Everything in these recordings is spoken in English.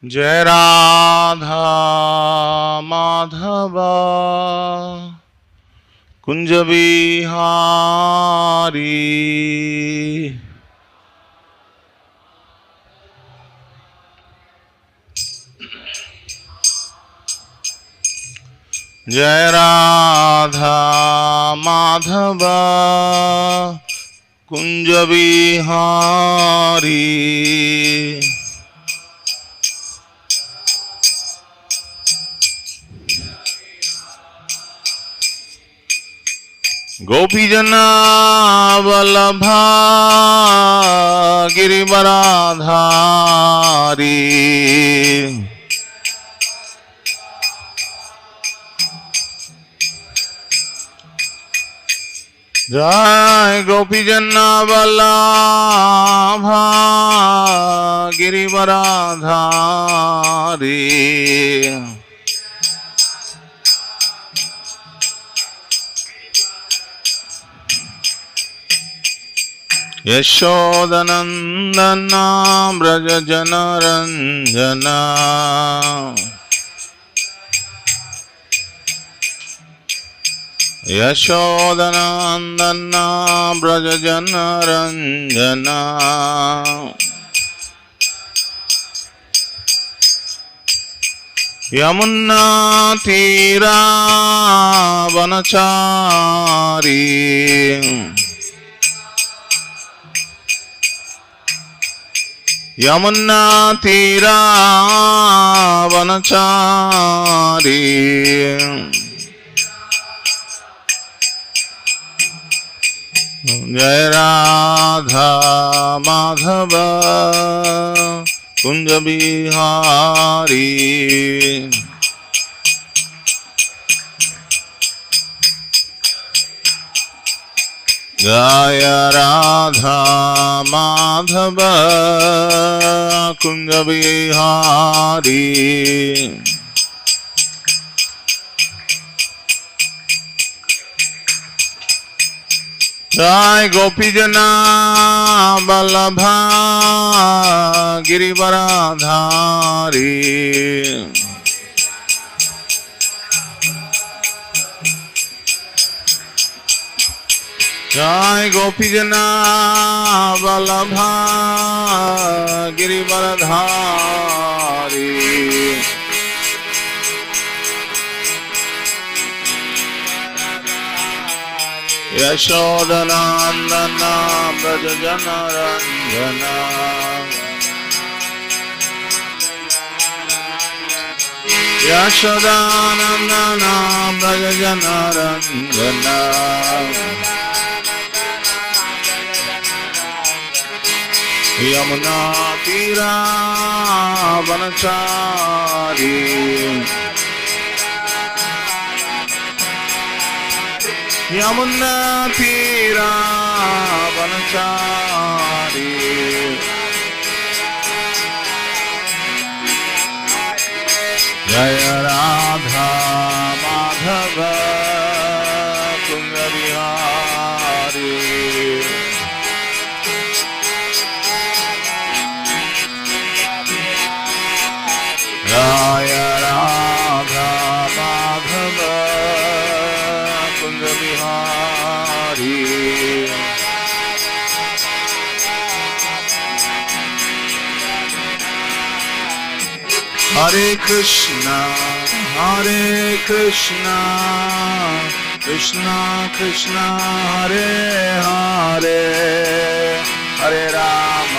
जय राधा माधव कुंज बिहारी। जय राधा माधव कुंज बिहारी। गोपीजना वल्लभा गिरिवराधारी। जय गोपीजना वल्लभा गिरिवराधारी। यशोदनंदना ब्रज जनरंजना। यशोदनंदना ब्रज जनरंजना। यमुना तीरा वनचारी। यमुना तीरा वनचारी। जय राधा माधव कुंज बिहारी। जय राधा माधव कुंज बिहारी। जय गोपीजना वल्लभा गिरिवराधारी। जय गोपीजना वल्लभा गिरिवरधारी। यशोदनंदना ब्रज जनरंजना। यशोदानंदना ब्रज जनरंजना। यमुना तीरा वनचारी। यमुना तीरा वनचारी। जय राधा माधव कुंज बिहारी। जय राधा माधव कुंज बिहारी। हरे कृष्णा कृष्णा कृष्णा हरे हरे। हरे Ram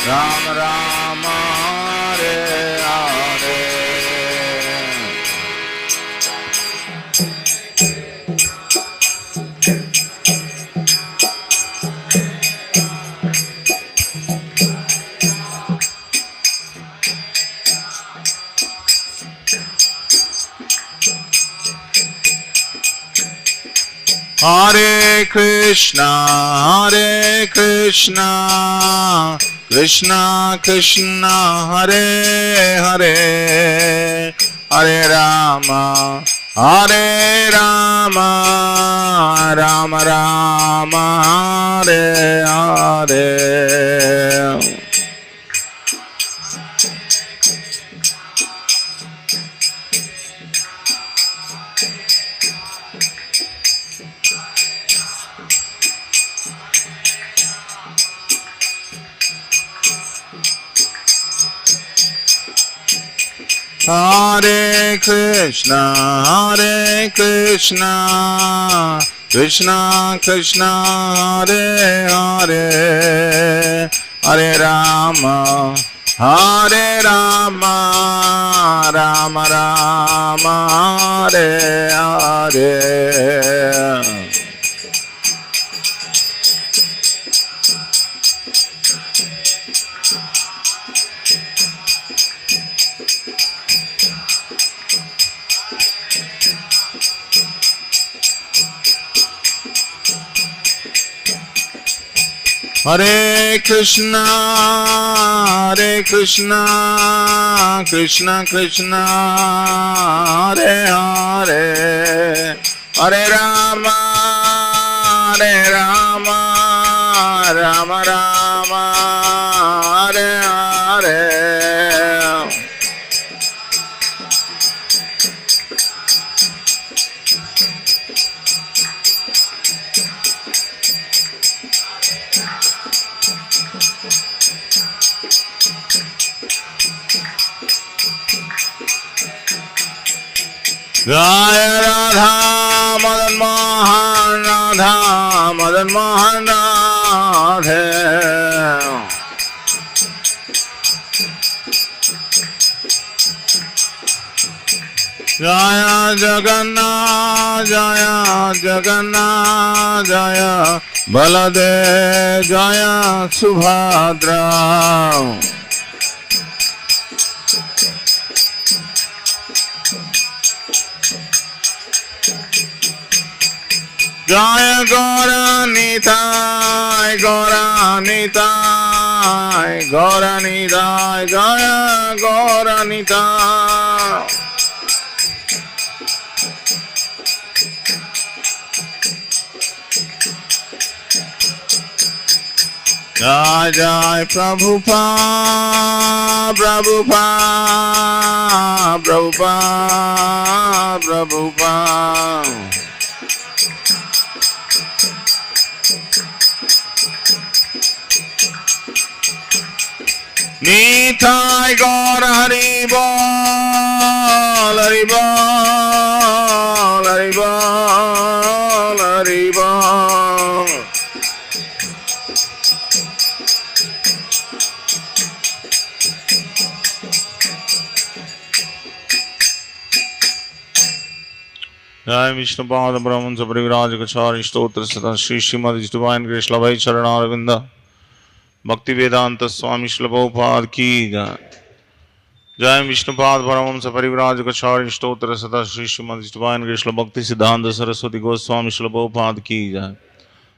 Ram Ram Hare Hare. Hare Krishna Krishna Krishna Hare Hare. Hare Rama Rama Rama Hare Hare. Hare Krishna, Hare Krishna, Krishna Krishna, Hare Hare, Hare Rama, Hare Rama, Rama Rama, Hare Hare. Hare Krishna, Hare Krishna, Krishna Krishna, Hare Hare, Hare Rama, Hare Rama, Rama Rama, Hare Hare. Jaya Radha Madan Mohan, Radha Madan Mohan Radhe. Jaya Jagannath, Jaya Jagannath, Jaya Baladev, Jaya Subhadra. Jaya Gaura Nitai, Gaura Nitai, Gaura Nitai, Jaya Gaura Nitai. Jai Jai Prabhupada, Prabhupada, Prabhupada, Prabhupada. Nitai Gaura Haribol, Haribol, Haribol, Haribol. Jai Vishnupada Brahman Sapriviraj Gachari Stotra Sata Shri Srimad Divine Grace Lavai Charanavinda Bhakti Vedanta Swami Srila Prabhupada ki jai. Jai Vishnupada Brahman Sapriviraj Gachari Stotra Sata Shri Srimad Divine Grace Bhakti Siddhanta Saraswati Goswami Srila Prabhupada ki jai.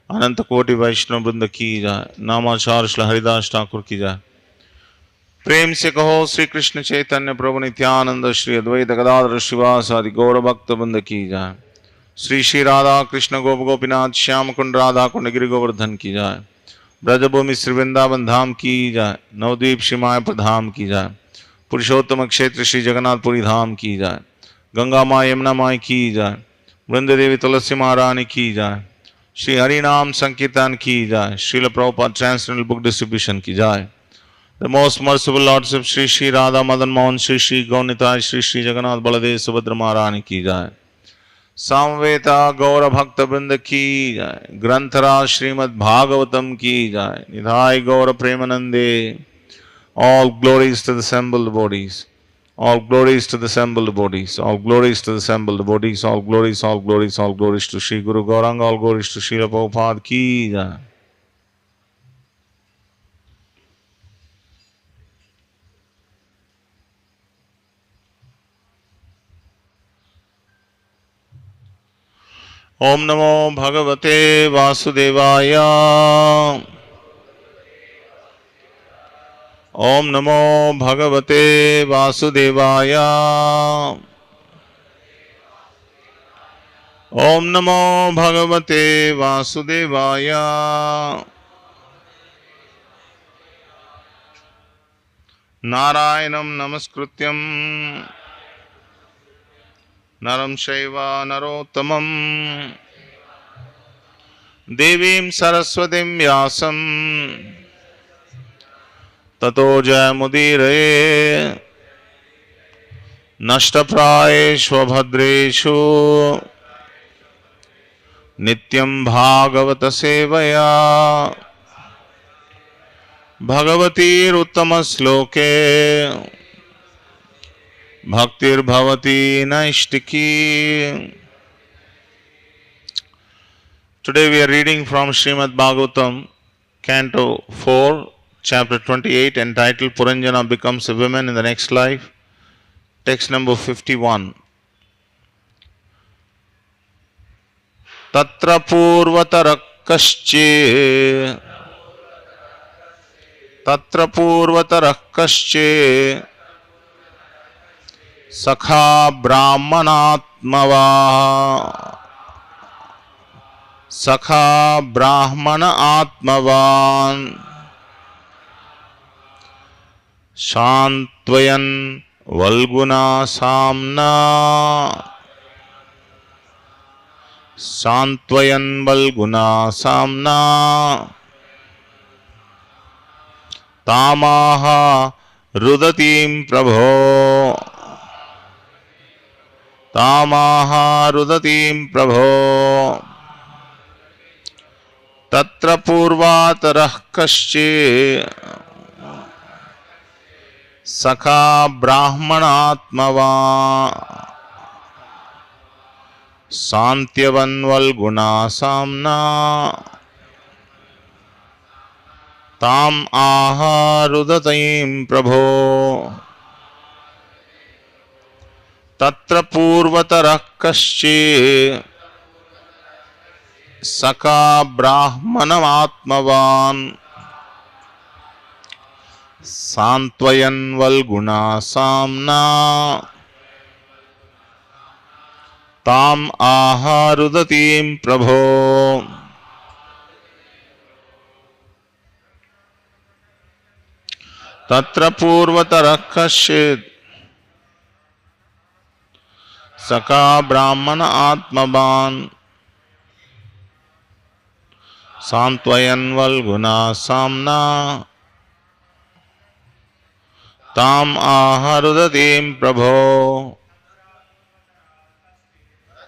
Ananta Koti Vaishnava Vrinda ki jai. Namachar Srila Haridas Thakur ki jai. प्रेम से कहो श्री कृष्ण चैतन्य प्रभु नित्यानंद श्री अद्वैत गदाधर शिवासादि गौर भक्त बंद की जाए। श्री श्री राधा कृष्ण गोप गोपीनाथ श्याम कुंड राधा कुंड गिरि गोवर्धन की जाए। ब्रजभूमि श्री वृंदावन धाम की जाए। नवद्वीप श्री मायापुर धाम की जाए। पुरुषोत्तम क्षेत्र श्री जगन्नाथपुरी धाम की जाए। गंगा माँ यमुना माँ की जाए। वृंद देवी तुलसी महारानी की जाए। श्री हरि नाम संकीर्तन की जाए। Srila Prabhupada translational book distribution की जाए। The most merciful Lords of Shri Shri Radha Madan Mohan Shri Shri Gaunitai Shri Shri Jagannath Baladev Subhadra Maharani ki jai. Samveta Gaura Bhakta Vrinda ki jai. Granthara Srimad Bhagavatam ki jai. Nidhai Gaura Premanande. All glories to the assembled devotees. All glories to the assembled devotees. All glories to the assembled devotees. All glories, all glories, all glories to Shri Guru Gauranga. All glories to Srila Prabhupada ki jai. ओम नमो भगवते वासुदेवाय। ओम नमो भगवते वासुदेवाय। ओम नमो भगवते वासुदेवाय। नारायणं नमस्कृत्यं नरं चैव नरोत्तमं देवीं सरस्वतीं व्यासं ततो जयमुदीरये नष्टप्रायेष्वभद्रेषु नित्यं भागवत सेवया भगवतीरुत्तमश्लोके भक्तिर्भवति नैष्टिकी. Today we are reading from Srimad Bhagavatam, Canto 4, Chapter 28, entitled Puranjana Becomes a Woman in the Next Life. Text number 51. Tatra purvatara kasche Tatra purvatara kasche Sakha brahmanatmava Sakha brahmana atmavan Shantvayan Valguna Samna Shantvayan Valguna Samna Tamaha Rudatim Prabho Tamaha Rudatim Prabho Tatra Purvatarah Kasche Sakha Brahmanatmava Santyavan Valguna Samna Tam Aha Rudataim Prabho Tatra Purvatarah Kasche Sakha Brahmanavatmavan Santvayan Valguna Samna Tam Aha Rudatim Prabho. Tatra Purvatarah Kasche Sakha Brahmana Atmavan Santvayan Valguna Samna Tam Aha Rudatim Prabho.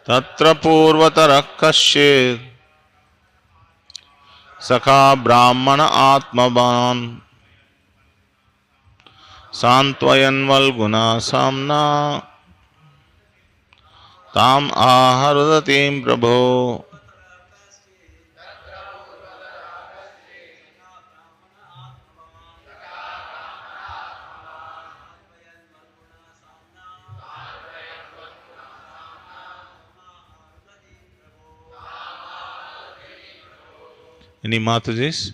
Tatra Purvatarah Kasche Sakha Brahmana Atmavan Santvayan Valguna Samna Tam Aha Rudatim Prabho. Any Matajis?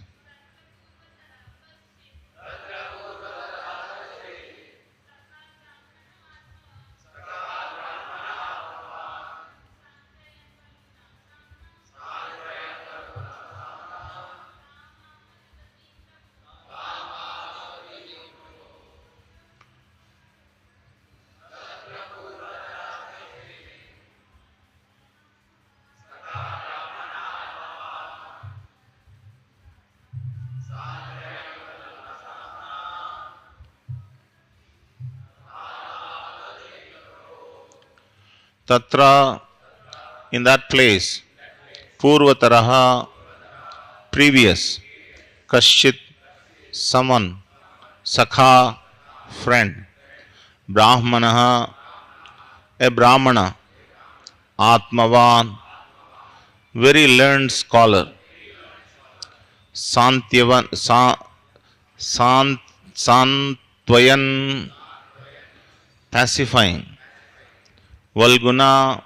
Tatra, in that place, Purvataraha, previous, Kashchit, someone, Sakha, friend, Brahmanaha, a Brahmana, Atmavan, very learned scholar, Santyavan, Santvayan, pacifying, Valguna,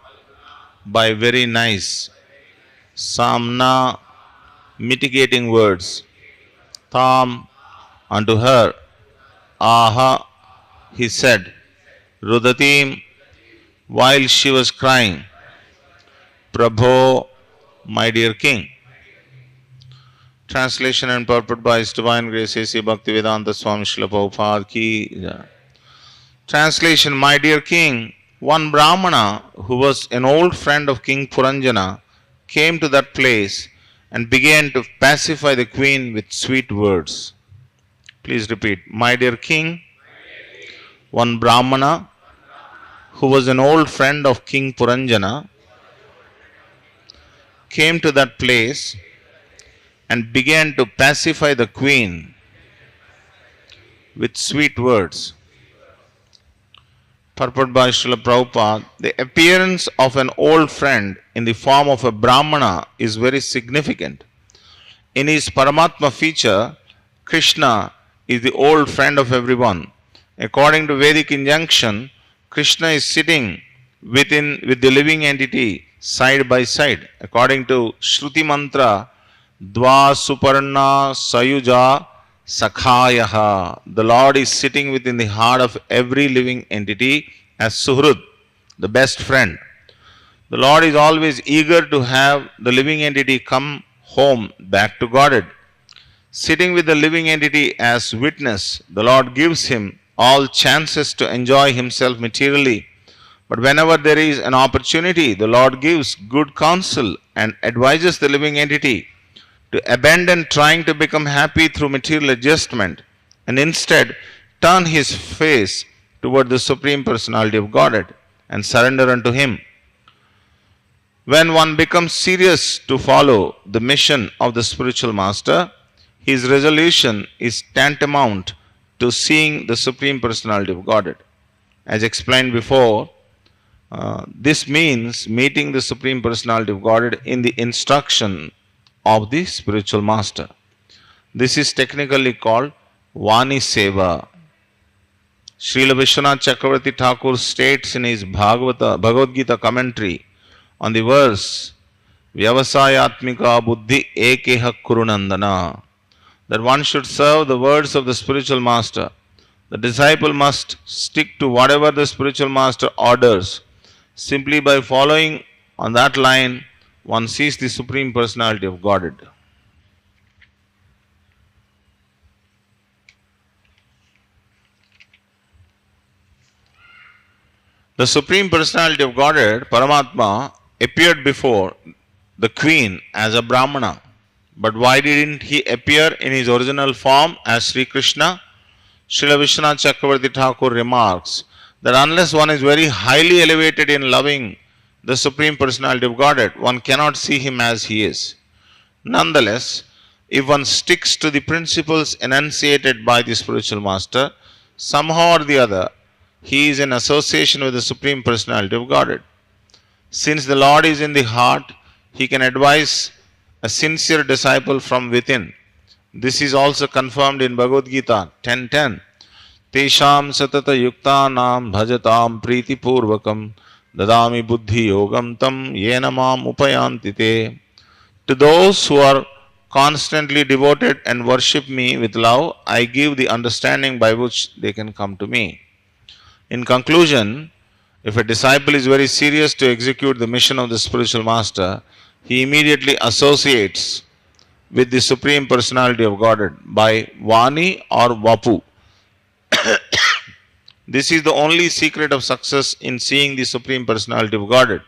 by very nice, Samna, mitigating words, Tam, unto her, Aha, he said, Rudatim, while she was crying, Prabho, my dear king. Translation and purport by His Divine Grace A.C. Bhaktivedanta Swami Srila Prabhupada ki jai. Translation, my dear king, one Brahmana who was an old friend of King Puranjana came to that place and began to pacify the queen with sweet words. Please repeat. My dear king, one Brahmana who was an old friend of King Puranjana came to that place and began to pacify the queen with sweet words. Purport by Srila Prabhupada, the appearance of an old friend in the form of a Brahmana is very significant. In his Paramatma feature, Krishna is the old friend of everyone. According to Vedic injunction, Krishna is sitting with the living entity side by side. According to Shruti Mantra, Dva Suparna Sayuja Sakhayaha. The Lord is sitting within the heart of every living entity as Suhrud, the best friend. The Lord is always eager to have the living entity come home back to Godhead. Sitting with the living entity as witness, the Lord gives him all chances to enjoy himself materially. But whenever there is an opportunity, the Lord gives good counsel and advises the living entity to abandon trying to become happy through material adjustment and instead turn his face toward the Supreme Personality of Godhead and surrender unto Him. When one becomes serious to follow the mission of the spiritual master, his resolution is tantamount to seeing the Supreme Personality of Godhead. As explained before, this means meeting the Supreme Personality of Godhead in the instruction of the spiritual master. This is technically called Vani Seva. Srila Vishwanath Chakravarti Thakur states in his Bhagavad Gita commentary on the verse Vyavasayatmika Buddhi Ekeha Kurunandana that one should serve the words of the spiritual master. The disciple must stick to whatever the spiritual master orders. Simply by following on that line, one sees the Supreme Personality of Godhead. The Supreme Personality of Godhead, Paramatma, appeared before the queen as a Brahmana. But why didn't he appear in his original form as Sri Krishna? Srila Vishwanath Chakravarti Thakur remarks that unless one is very highly elevated in loving the Supreme Personality of Godhead, one cannot see Him as He is. Nonetheless, if one sticks to the principles enunciated by the spiritual master, somehow or the other, he is in association with the Supreme Personality of Godhead. Since the Lord is in the heart, He can advise a sincere disciple from within. This is also confirmed in Bhagavad Gita 10.10. Tesham satata yuktanam bhajatam priti purvakam dadami buddhi yogam tam yena mam upayanti te. To those who are constantly devoted and worship me with love, I give the understanding by which they can come to me. In conclusion, if a disciple is very serious to execute the mission of the spiritual master, he immediately associates with the Supreme Personality of Godhead by Vani or Vapu. This is the only secret of success in seeing the Supreme Personality of Godhead.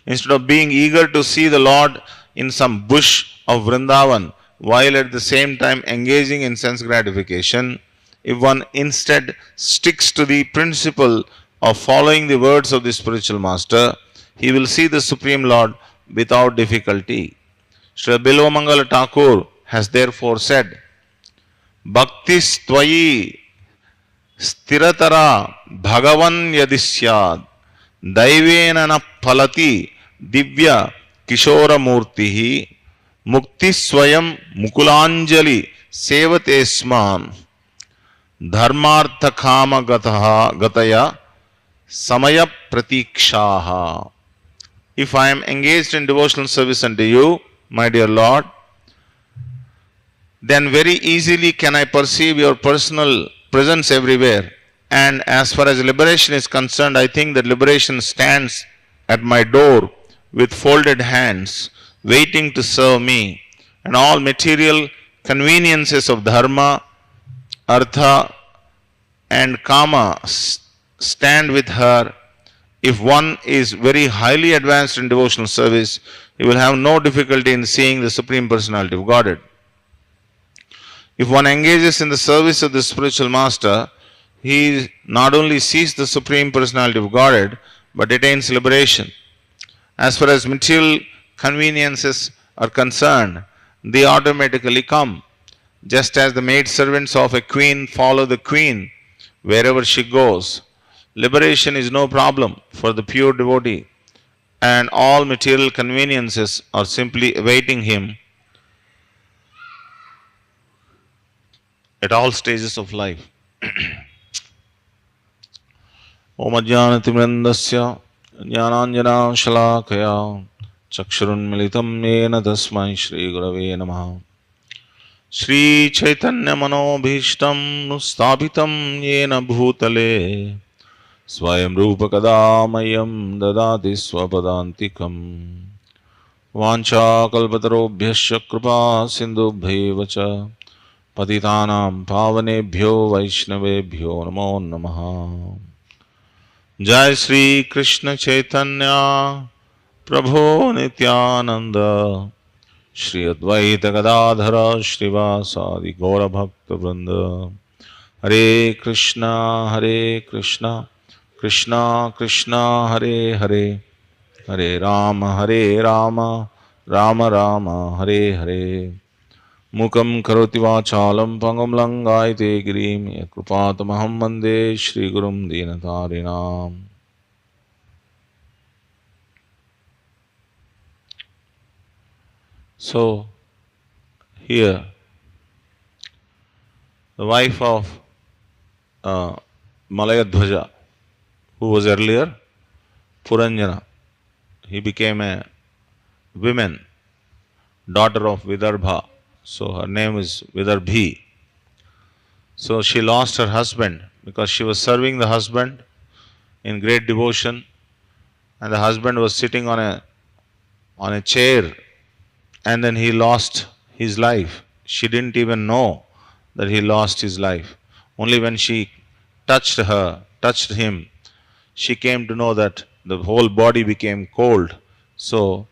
Instead of being eager to see the Lord in some bush of Vrindavan while at the same time engaging in sense gratification, if one instead sticks to the principle of following the words of the spiritual master, he will see the Supreme Lord without difficulty. Sri Bilvamangala Thakur has therefore said, Bhaktis tvayi stiratara bhagavan yadisyad daivena na phalati divya kishora murtihi mukti swayam mukulanjali sevatesman dharmartha kama gataya samaya pratikshaha. If I am engaged in devotional service unto you, my dear Lord, then very easily can I perceive your personal presence everywhere. And as far as liberation is concerned, I think that liberation stands at my door with folded hands, waiting to serve me. And all material conveniences of dharma, artha, and kama stand with her. If one is very highly advanced in devotional service, he will have no difficulty in seeing the Supreme Personality of Godhead. If one engages in the service of the spiritual master, he not only sees the Supreme Personality of Godhead, but attains liberation. As far as material conveniences are concerned, they automatically come, just as the maid servants of a queen follow the queen wherever she goes. Liberation is no problem for the pure devotee, and all material conveniences are simply awaiting him at all stages of life. Om Ajnanatimirandasya Jnananjana Shalakaya Chakshurunmilitam Yena Tasmai Shri Gurave Namaha. Shri Chaitanya Manobhishtam Nustapitam Yena Bhutale Swayam Rupa Kadamayam Dadati Swapadantikam Vancha Kalpatarobhyasya Kripa Sindhubhyevacha Patitanam Pavanebhyo Vaishnavebhyo Namo Namaha. Jai Shri Krishna Chaitanya Prabhu Nityananda Shri Advaita Gadadhara Shrivasadi Gaura Bhakta Vrinda. Hare Krishna Krishna Krishna Hare Hare, Hare Rama Rama Rama Hare Hare. Mukam karoti vachalam pangam langaite girim yakrupatamaham vande Shri Gurum Dinatarinam. So, here, the wife of Malayadhwaja, who was earlier Puranjana, he became a woman, daughter of Vidarbha. So her name is Vidarbhi. So she lost her husband because she was serving the husband in great devotion, and the husband was sitting on a chair, and then he lost his life. She didn't even know that he lost his life. Only when she touched him, she came to know that the whole body became cold. So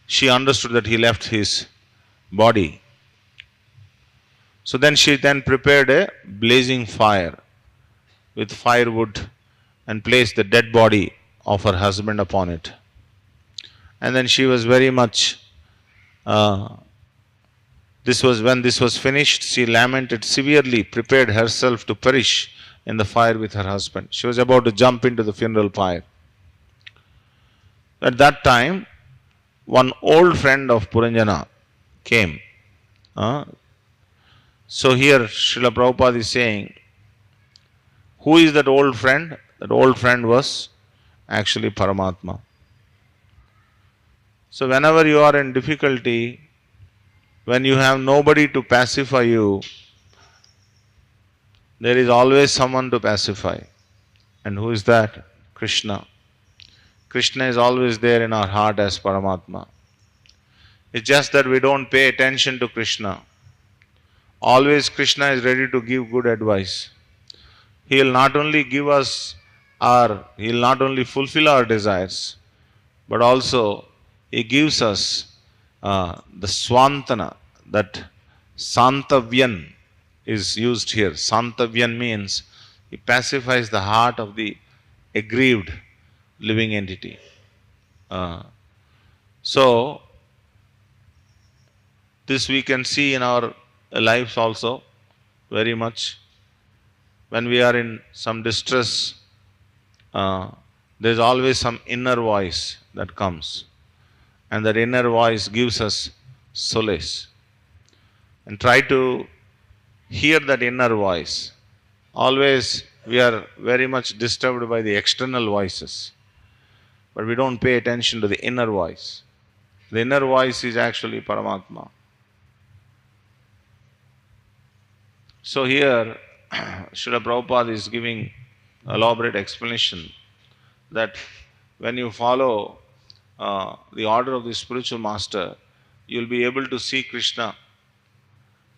she understood that he left his body. So then she prepared a blazing fire with firewood and placed the dead body of her husband upon it. And then she was very much, when this was finished, she lamented severely, prepared herself to perish in the fire with her husband. She was about to jump into the funeral pyre. At that time, one old friend of Puranjana came. So here Srila Prabhupada is saying, who is that old friend? That old friend was actually Paramatma. So whenever you are in difficulty, when you have nobody to pacify you, there is always someone to pacify. And who is that? Krishna. Krishna is always there in our heart as Paramatma. It's just that we don't pay attention to Krishna. Always Krishna is ready to give good advice. He will not only he will not only fulfill our desires, but also he gives us the swantana, that santavyan is used here. Santavyan means he pacifies the heart of the aggrieved living entity. So, this we can see in our lives also very much. When we are in some distress, there is always some inner voice that comes, and that inner voice gives us solace. And try to hear that inner voice. Always we are very much disturbed by the external voices, but we don't pay attention to the inner voice. The inner voice is actually Paramatma. So here Srila Prabhupada is giving elaborate explanation that when you follow the order of the spiritual master, you will be able to see Krishna.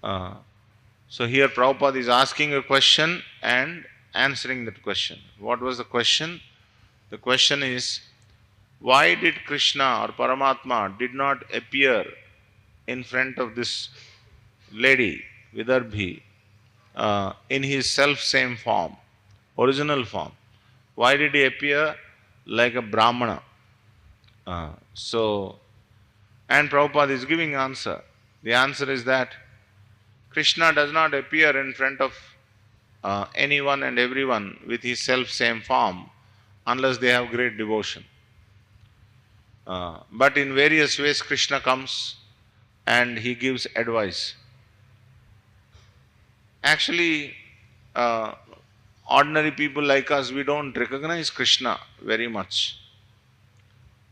So here Prabhupada is asking a question and answering that question. What was the question? The question is, why did Krishna or Paramatma did not appear in front of this lady, Vidarbhi, in his self-same form, original form. Why did he appear like a Brahmana? And Prabhupada is giving answer. The answer is that Krishna does not appear in front of anyone and everyone with his self-same form unless they have great devotion. But in various ways Krishna comes and he gives advice. Actually, uh, ordinary people like us, we don't recognize Krishna very much.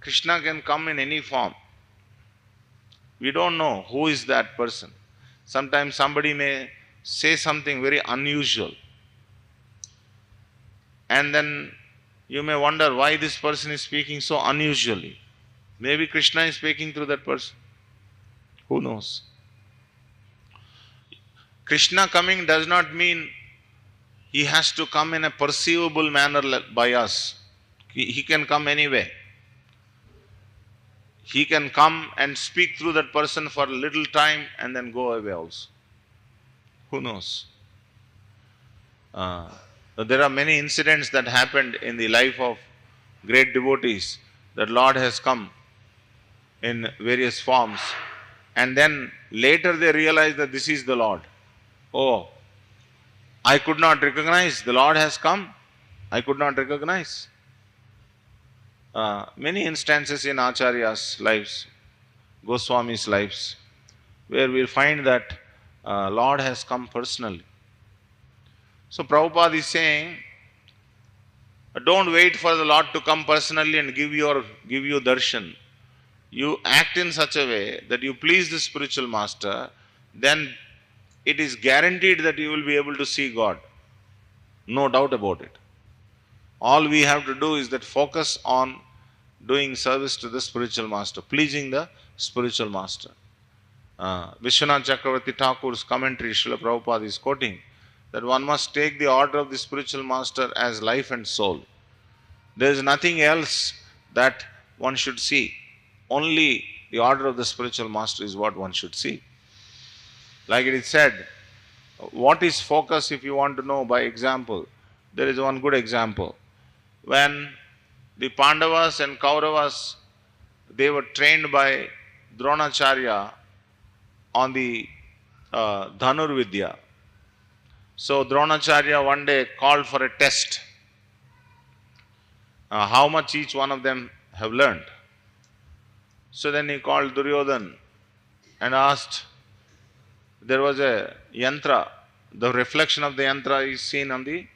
Krishna can come in any form. We don't know who is that person. Sometimes somebody may say something very unusual, and then you may wonder why this person is speaking so unusually. Maybe Krishna is speaking through that person. Who knows? Krishna coming does not mean he has to come in a perceivable manner by us. He can come anyway. He can come and speak through that person for a little time and then go away also. Who knows? There are many incidents that happened in the life of great devotees that Lord has come in various forms, and then later they realize that this is the Lord. Oh, I could not recognize, the Lord has come. I could not recognize. Many instances in Acharya's lives, Goswami's lives, where we'll find that Lord has come personally. So Prabhupada is saying, don't wait for the Lord to come personally and give you darshan. You act in such a way that you please the spiritual master, then it is guaranteed that you will be able to see God. No doubt about it. All we have to do is that focus on doing service to the spiritual master, pleasing the spiritual master. Vishwanath Chakravarti Thakur's commentary, Srila Prabhupada is quoting that one must take the order of the spiritual master as life and soul. There is nothing else that one should see. Only the order of the spiritual master is what one should see. Like it is said, what is focus if you want to know by example? There is one good example. When the Pandavas and Kauravas, they were trained by Dronacharya on the Dhanur Vidya. So Dronacharya one day called for a test, how much each one of them have learned. So then he called Duryodhan and asked, there was a yantra, the reflection of the yantra is seen on the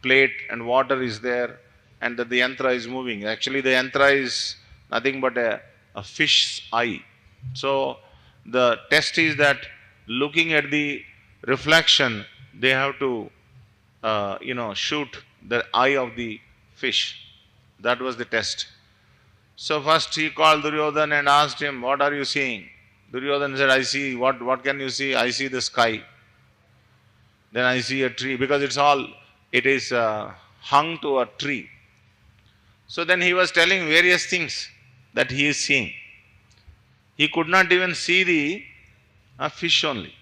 plate, and water is there, and that the yantra is moving. Actually the yantra is nothing but a fish's eye. So the test is that looking at the reflection, they have to shoot the eye of the fish. That was the test. So first he called Duryodhan and asked him, what are you seeing? Duryodhan said, I see, what can you see? I see the sky. Then I see a tree, because it is hung to a tree. So then he was telling various things that he is seeing. He could not even see the fish only.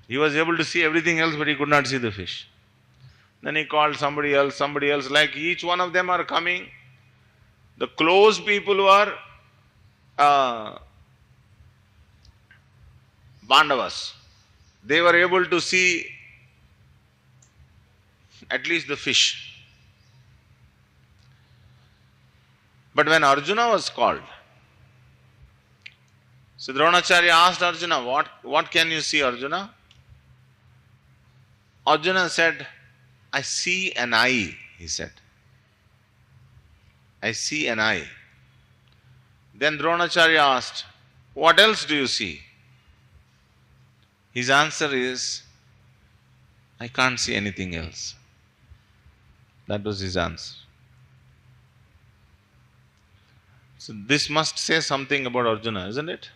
He was able to see everything else, but he could not see the fish. Then he called somebody else, like each one of them are coming. The close people who are Pandavas, they were able to see at least the fish. But when Arjuna was called, so Dronacharya asked Arjuna, what can you see, Arjuna? Arjuna said, I see an eye, he said. I see an eye. Then Dronacharya asked, what else do you see? His answer is, I can't see anything else. That was his answer. So this must say something about Arjuna, isn't it?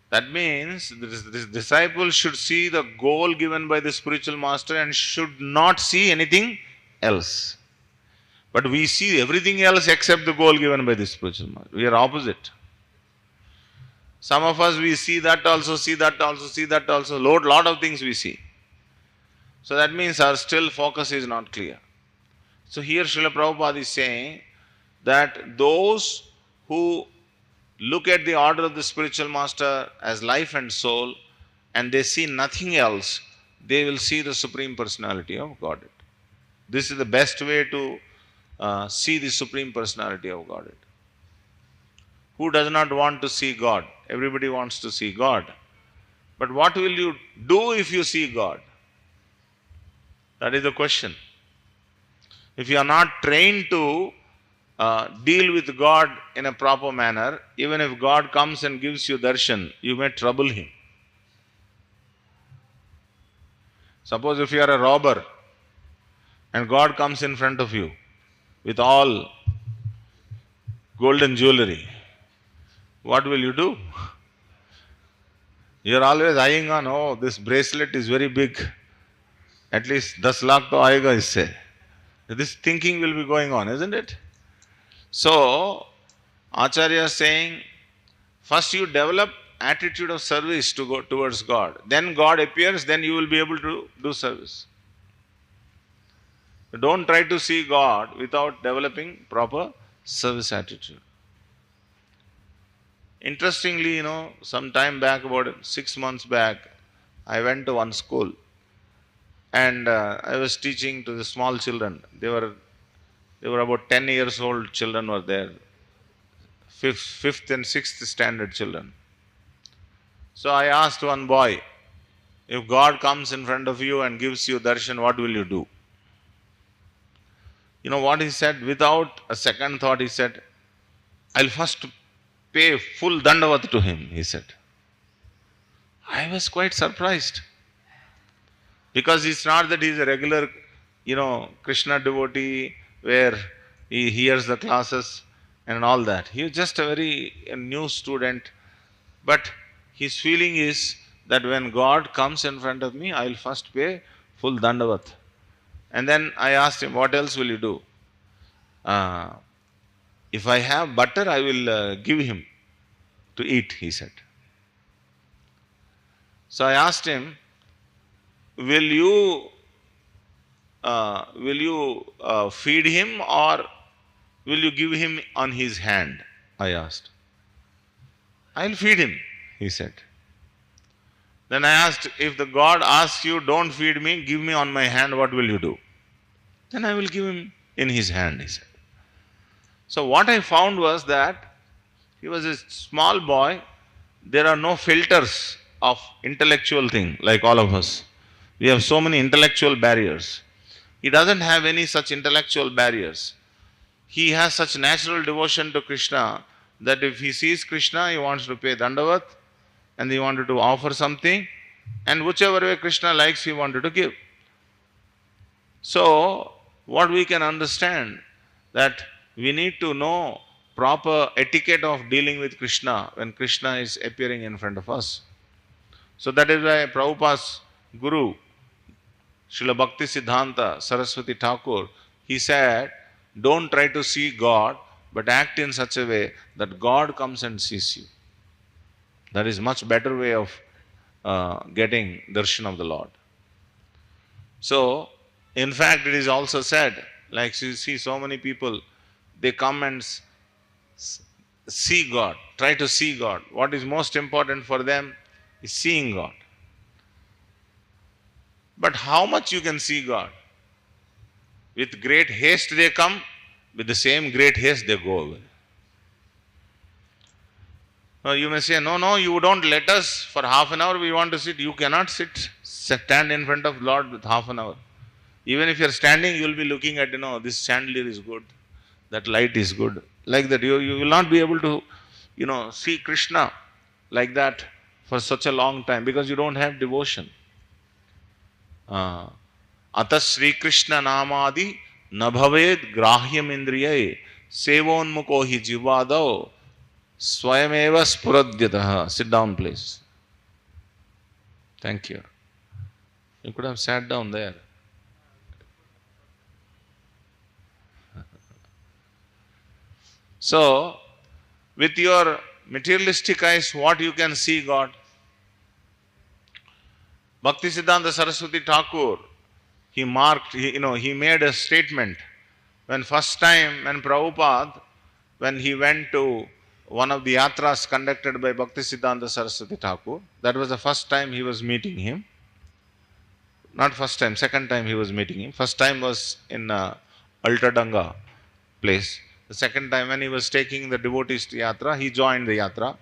That means this disciple should see the goal given by the spiritual master and should not see anything else. But we see everything else except the goal given by the spiritual master. We are opposite. Some of us, we see that also, see that also, see that also. Lot of things we see. So that means our still focus is not clear. So here Srila Prabhupada is saying that those who look at the order of the spiritual master as life and soul and they see nothing else, they will see the Supreme Personality of Godhead. This is the best way to see the Supreme Personality of Godhead. Who does not want to see God? Everybody wants to see God. But what will you do if you see God? That is the question. If you are not trained to deal with God in a proper manner, even if God comes and gives you darshan, you may trouble him. Suppose if you are a robber and God comes in front of you with all golden jewelry, what will you do? You are always eyeing on, oh, this bracelet is very big. At least 10 lakh to aayega isse. This thinking will be going on, isn't it? So, Acharya is saying, first you develop attitude of service to go towards God. Then God appears, then you will be able to do service. Don't try to see God without developing proper service attitude. Interestingly, some time back, about 6 months back, I went to one school and I was teaching to the small children. They were about 10 years old children were there, fifth and sixth standard children. So I asked one boy, if God comes in front of you and gives you darshan, what will you do? You know what he said? Without a second thought, he said, I'll first pay full dandavat to him, he said. I was quite surprised. Because it's not that he's a regular, Krishna devotee where he hears the classes and all that. He was just a new student. But his feeling is that when God comes in front of me, I'll first pay full dandavat. And then I asked him, what else will you do? If I have butter, I will give him to eat, he said. So I asked him, will you feed him or will you give him on his hand? I asked. I'll feed him, he said. Then I asked, if the God asks you, don't feed me, give me on my hand, what will you do? Then I will give him in his hand, he said. So what I found was that he was a small boy. There are no filters of intellectual thing like all of us. We have so many intellectual barriers. He doesn't have any such intellectual barriers. He has such natural devotion to Krishna that if he sees Krishna, he wants to pay dandavat and he wanted to offer something, and whichever way Krishna likes, he wanted to give. So, what we can understand that we need to know proper etiquette of dealing with Krishna when Krishna is appearing in front of us. So that is why Prabhupada's Guru, Srila Bhakti Siddhanta Saraswati Thakur, he said, don't try to see God, but act in such a way that God comes and sees you. That is much better way of getting darshan of the Lord. So, in fact, it is also said, like you see so many people, they come and see God, try to see God. What is most important for them is seeing God. But how much you can see God? With great haste they come, with the same great haste they go away. Now you may say, no, you don't let us for half an hour, we want to sit. You cannot stand in front of Lord with half an hour. Even if you are standing, you will be looking at, this chandelier is good, that light is good. Like that, you will not be able to, see Krishna like that for such a long time because you don't have devotion. Atas Sri Krishna Namadi Nabhaved Grahyam Indriya Sevonmuko hi Jivadao Swayameva Spuradyataha. Sit down, please. Thank you. You could have sat down there. So, with your materialistic eyes, what you can see God? Bhaktisiddhanta Saraswati Thakur, he made a statement when Prabhupada, when he went to one of the yatras conducted by Bhaktisiddhanta Saraswati Thakur, that was the first time he was meeting him. Not first time, second time he was meeting him. First time was in Altadanga place. The second time when he was taking the devotees to yatra, he joined the yatra.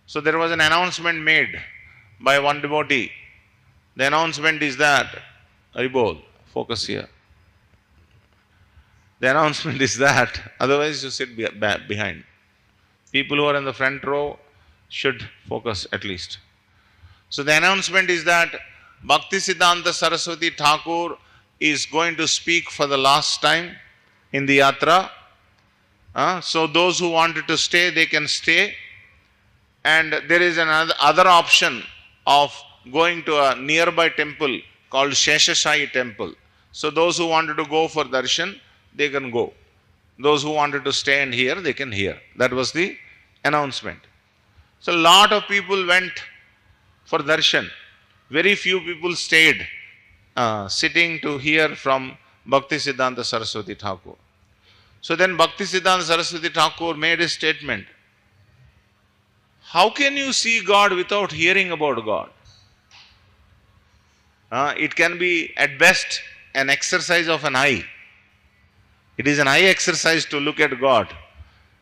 So there was an announcement made by one devotee. The announcement is that, Haribol, focus here. The announcement is that, otherwise you sit behind. People who are in the front row should focus at least. So the announcement is that Bhaktisiddhanta Saraswati Thakur is going to speak for the last time in the yatra. So those who wanted to stay, they can stay. And there is another option of going to a nearby temple called Sheshashayi temple. So those who wanted to go for darshan, they can go. Those who wanted to stay and hear, they can hear. That was the announcement. So a lot of people went for darshan. Very few people stayed sitting to hear from Bhaktisiddhanta Saraswati Thakur. So then Bhaktisiddhanta Saraswati Thakur made a statement. How can you see God without hearing about God? It can be at best an exercise of an eye. It is an eye exercise to look at God.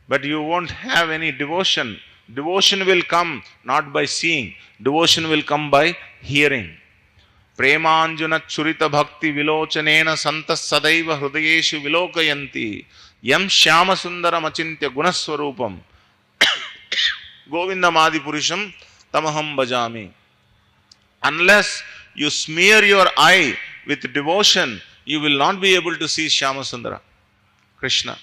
But you won't have any devotion. Devotion will come not by seeing. Devotion will come by hearing. Premanjuna churita bhakti vilochanena santas sadaiva hrudayeshu vilokayanti yam shyama sundaram achintya gunaswarupam govindamadi purusham tamaham bhajami. Unless you smear your eye with devotion, you will not be able to see Shyama Sundara, Krishna.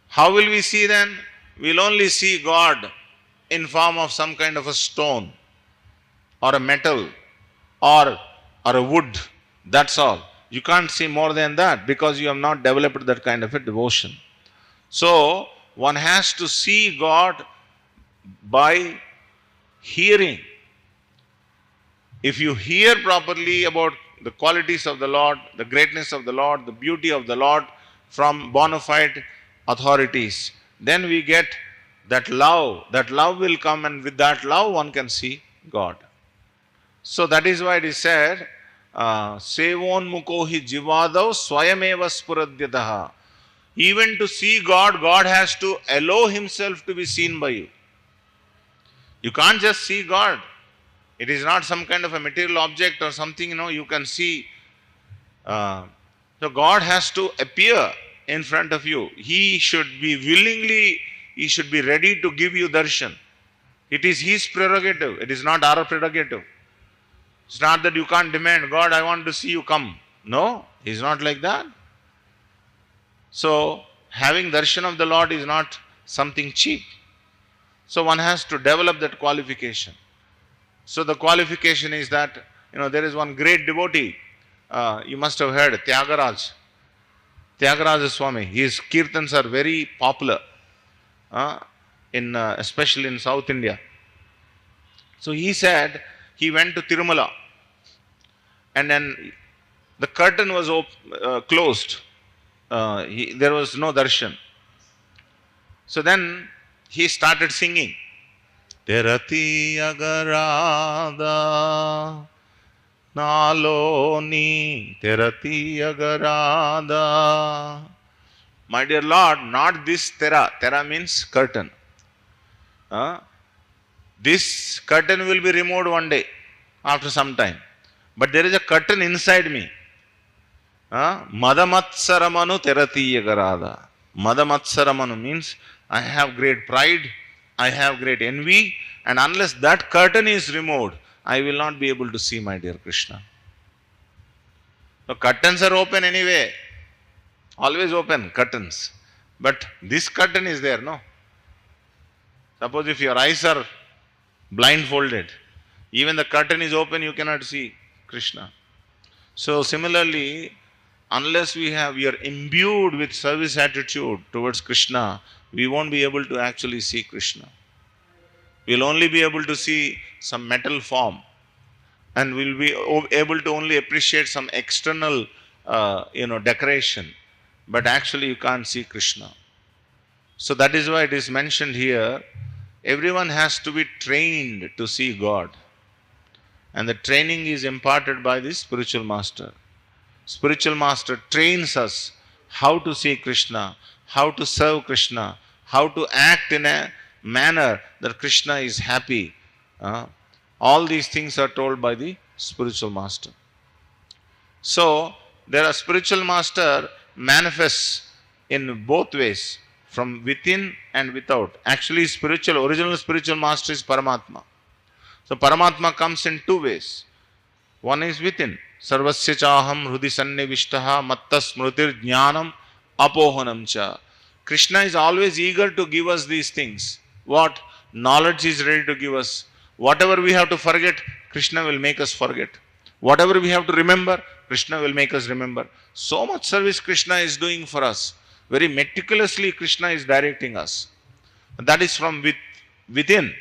How will we see then? We will only see God in form of some kind of a stone or a metal or a wood. That's all. You can't see more than that because you have not developed that kind of a devotion. So, one has to see God by hearing. If you hear properly about the qualities of the Lord, the greatness of the Lord, the beauty of the Lord from bona fide authorities, then we get that love. That love will come, and with that love one can see God. So that is why it is said, Sevon mukohi jivadav swayameva spuradyataha. Even to see God, God has to allow Himself to be seen by you. You can't just see God. It is not some kind of a material object or something, you can see. So God has to appear in front of you. He should be ready to give you darshan. It is His prerogative. It is not our prerogative. It's not that you can't demand, God, I want to see you, come. No, He's not like that. So, having darshan of the Lord is not something cheap. So one has to develop that qualification. So the qualification is that, there is one great devotee, you must have heard, Tyagaraja Swami. His kirtans are very popular, especially in South India. So he said, he went to Tirumala and then the curtain was closed. There was no darshan. So then he started singing. Terati agarada naloni terati agarada. My dear Lord, not this tera. Tera means curtain. This curtain will be removed one day after some time. But there is a curtain inside me. Madamatsaramanu terati agarada. Madamatsaramanu means I have great pride, I have great envy, and unless that curtain is removed, I will not be able to see my dear Krishna. The curtains are open anyway, always open curtains. But this curtain is there, no? Suppose if your eyes are blindfolded, even the curtain is open, you cannot see Krishna. So similarly, unless we are imbued with service attitude towards Krishna, we won't be able to actually see Krishna. We'll only be able to see some metal form, and we'll be able to only appreciate some external, decoration. But actually, you can't see Krishna. So that is why it is mentioned here. Everyone has to be trained to see God, and the training is imparted by the spiritual master. Spiritual master trains us how to see Krishna, how to serve Krishna, how to act in a manner that Krishna is happy. All these things are told by the spiritual master. So, there are spiritual master manifests in both ways, from within and without. Actually, original spiritual master is Paramatma. So, Paramatma comes in two ways. One is within. Sarvasya chaham hrudi sannivishtaha matta smrutir jnanam apohanam cha. Krishna is always eager to give us these things. What? Knowledge is ready to give us. Whatever we have to forget, Krishna will make us forget. Whatever we have to remember, Krishna will make us remember. So much service Krishna is doing for us. Very meticulously Krishna is directing us. That is from within.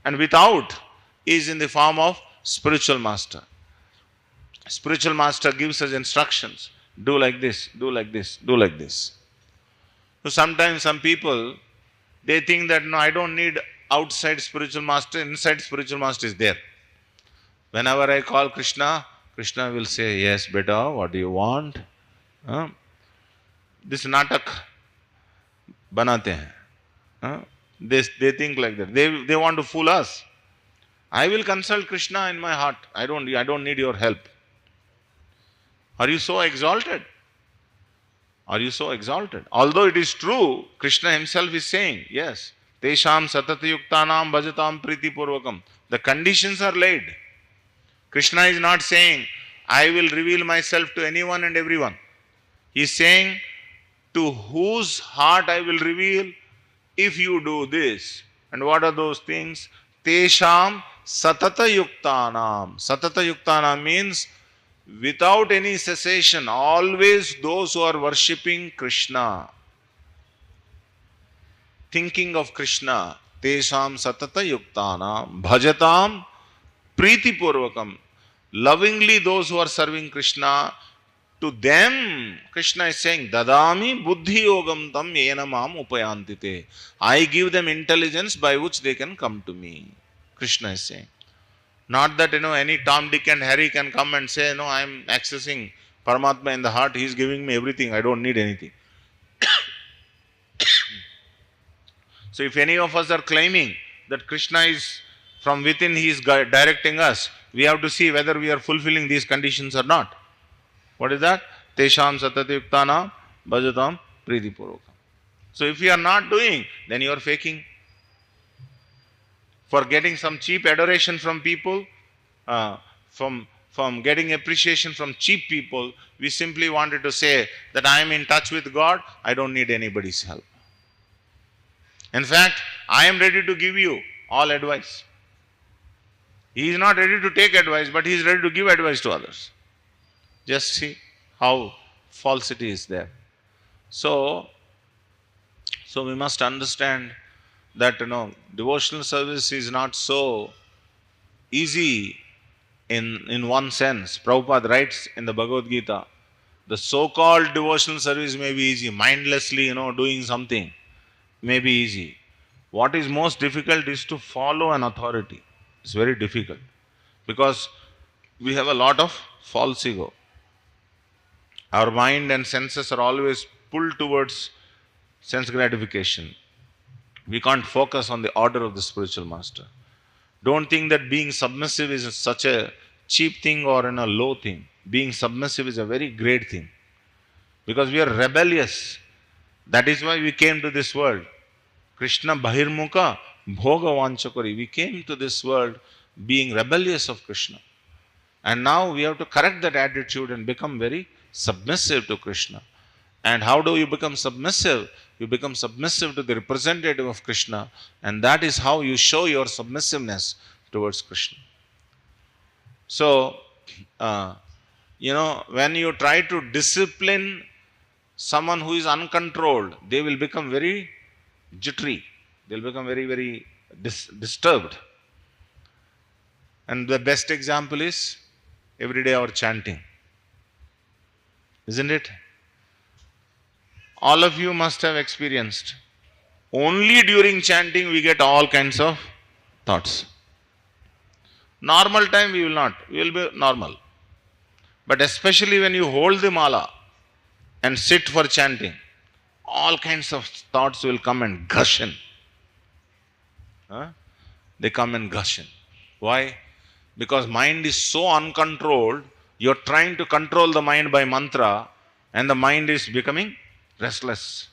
And without is in the form of spiritual master. Spiritual master gives us instructions. Do like this, do like this, do like this. So sometimes some people, they think that no, I don't need outside spiritual master, inside spiritual master is there. Whenever I call Krishna, Krishna will say, yes, beta, what do you want? This natak banate hain. They think like that. They want to fool us. I will consult Krishna in my heart. I don't need your help. Are you so exalted? Are you so exalted? Although it is true, Krishna himself is saying, yes, Tesham satatayuktanam bhajatam priti purvakam. The conditions are laid. Krishna is not saying, I will reveal myself to anyone and everyone. He is saying, to whose heart I will reveal if you do this. And what are those things? Tesham satatayuktanam. Satatayuktanam means without any cessation, always those who are worshipping Krishna, thinking of Krishna, Tesham satatayuktanam, bhajatam priti purvakam, lovingly those who are serving Krishna, to them Krishna is saying, Dadami buddhi yogam tam yena mam upayantite. I give them intelligence by which they can come to me. Krishna is saying. Not that, any Tom, Dick and Harry can come and say, no, I am accessing Paramatma in the heart. He is giving me everything. I don't need anything. So if any of us are claiming that Krishna is from within, he is directing us, we have to see whether we are fulfilling these conditions or not. What is that? Tesham satatayuktana bhajatam priti purvakam. So if you are not doing, then you are faking. For getting some cheap adoration from people, from getting appreciation from cheap people, we simply wanted to say that I am in touch with God, I don't need anybody's help. In fact, I am ready to give you all advice. He is not ready to take advice, but he is ready to give advice to others. Just see how falsity is there. So we must understand that devotional service is not so easy in one sense. Prabhupada writes in the Bhagavad Gita, the so-called devotional service may be easy, mindlessly doing something may be easy. What is most difficult is to follow an authority. It's very difficult because we have a lot of false ego. Our mind and senses are always pulled towards sense gratification. We can't focus on the order of the spiritual master. Don't think that being submissive is such a cheap thing or a low thing. Being submissive is a very great thing. Because we are rebellious. That is why we came to this world. Krishna Bahirmukha Bhoga Vanchakari. We came to this world being rebellious of Krishna. And now we have to correct that attitude and become very submissive to Krishna. And how do you become submissive? You become submissive to the representative of Krishna, and that is how you show your submissiveness towards Krishna. So, When you try to discipline someone who is uncontrolled, they will become very jittery. They'll become very, very disturbed. And the best example is everyday our chanting, isn't it? All of you must have experienced. Only during chanting we get all kinds of thoughts. Normal time we will not. We will be normal. But especially when you hold the mala and sit for chanting, all kinds of thoughts will come and gush in. Huh? They come and gush in. Why? Because mind is so uncontrolled, you're trying to control the mind by mantra, and the mind is becoming restless.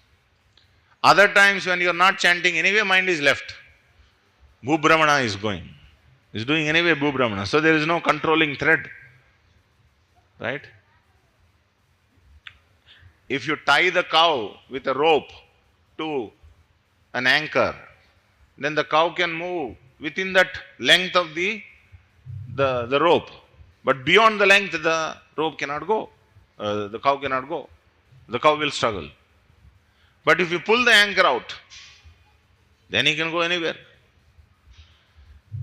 Other times when you're not chanting, anyway mind is left. Bhubramana is going. Is doing anyway Bhubramana. So there is no controlling thread. Right? If you tie the cow with a rope to an anchor, then the cow can move within that length of the rope. But beyond the length, the rope cannot go. The cow cannot go. The cow will struggle. But if you pull the anchor out, then he can go anywhere.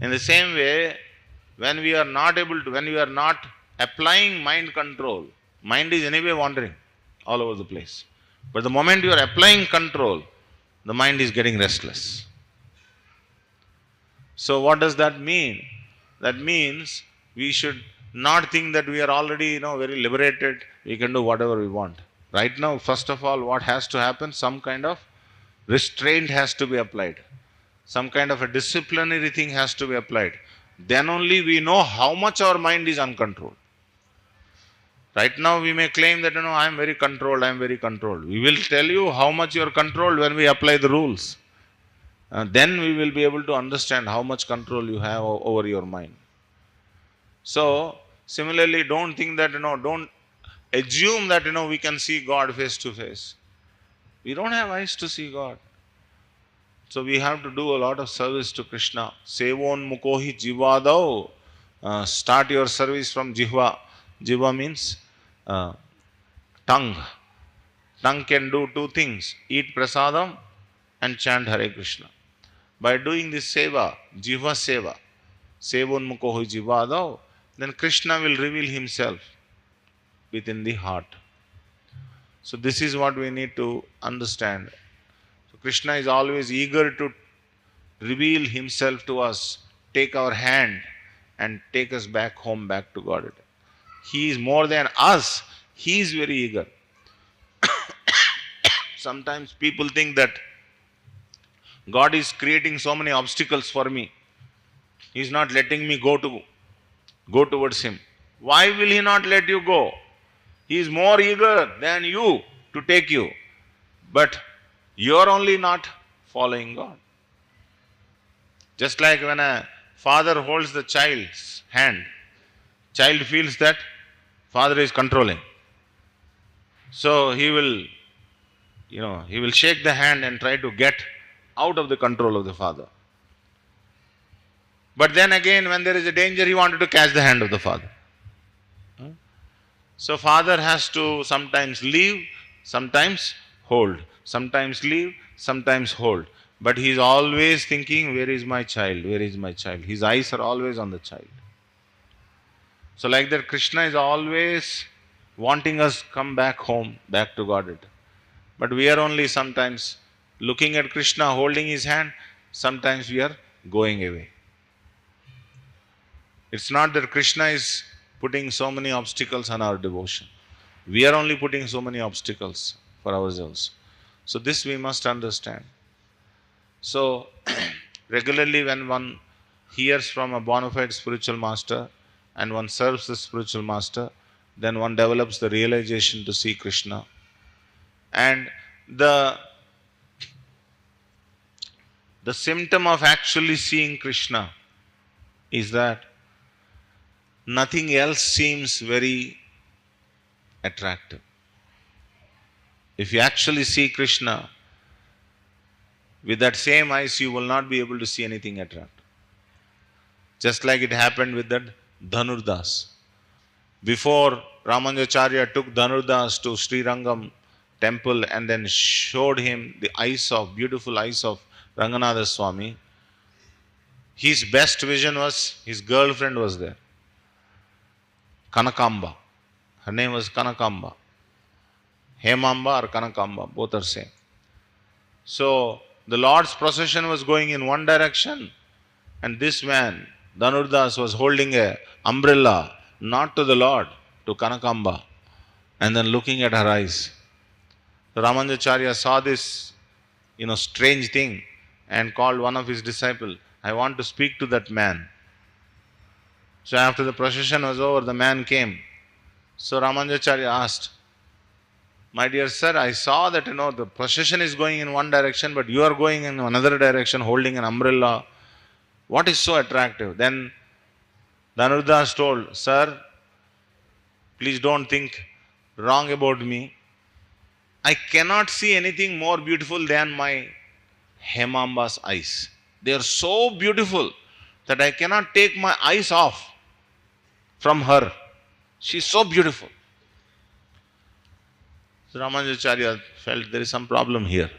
In the same way, when we are not applying mind control, mind is anyway wandering all over the place. But the moment you are applying control, the mind is getting restless. So what does that mean? That means we should not think that we are already, very liberated. We can do whatever we want. Right now, first of all, what has to happen? Some kind of restraint has to be applied. Some kind of a disciplinary thing has to be applied. Then only we know how much our mind is uncontrolled. Right now we may claim that, I am very controlled, I am very controlled. We will tell you how much you are controlled when we apply the rules. Then we will be able to understand how much control you have over your mind. So, similarly, don't think that, don't assume that, we can see God face to face. We don't have eyes to see God. So we have to do a lot of service to Krishna. Sevon mukohi jivadao. Start your service from jihva. Jihva means tongue. Tongue can do two things: eat prasadam and chant Hare Krishna. By doing this seva, jihva seva, sevon mukohi jivadao, then Krishna will reveal himself within the heart. So this is what we need to understand. So Krishna is always eager to reveal himself to us, take our hand and take us back home, back to God. He is more than us. He is very eager. Sometimes people think that God is creating so many obstacles for me. He is not letting me go towards him. Why will he not let you go? He is more eager than you to take you. But you are only not following God. Just like when a father holds the child's hand, child feels that father is controlling. So he will shake the hand and try to get out of the control of the father. But then again, when there is a danger, he wanted to catch the hand of the father. So father has to sometimes leave, sometimes hold. Sometimes leave, sometimes hold. But he is always thinking, where is my child? Where is my child? His eyes are always on the child. So like that, Krishna is always wanting us come back home, back to Godhead. But we are only sometimes looking at Krishna, holding his hand. Sometimes we are going away. It's not that Krishna is putting so many obstacles on our devotion. We are only putting so many obstacles for ourselves. So this we must understand. So regularly when one hears from a bona fide spiritual master and one serves the spiritual master, then one develops the realization to see Krishna. And the symptom of actually seeing Krishna is that nothing else seems very attractive. If you actually see Krishna, with that same eyes, you will not be able to see anything attractive. Just like it happened with that Dhanurdas. Before Ramanujacharya took Dhanurdas to Sri Rangam temple and then showed him the eyes of, beautiful eyes of Ranganatha Swami, his best vision was his girlfriend was there, Kanakamba. Her name was Kanakamba. Hemamba or Kanakamba, both are same. So the Lord's procession was going in one direction, and this man, Dhanurdas, was holding a umbrella, not to the Lord, to Kanakamba, and then looking at her eyes. Ramanujacharya saw this, strange thing, and called one of his disciples. I want to speak to that man. So after the procession was over, the man came. So Ramanujacharya asked, my dear sir, I saw that the procession is going in one direction, but you are going in another direction holding an umbrella. What is so attractive? Then Dhanurdas told, sir, please don't think wrong about me. I cannot see anything more beautiful than my Hemamba's eyes. They are so beautiful that I cannot take my eyes off from her. She is so beautiful. So Ramanujacharya felt there is some problem here.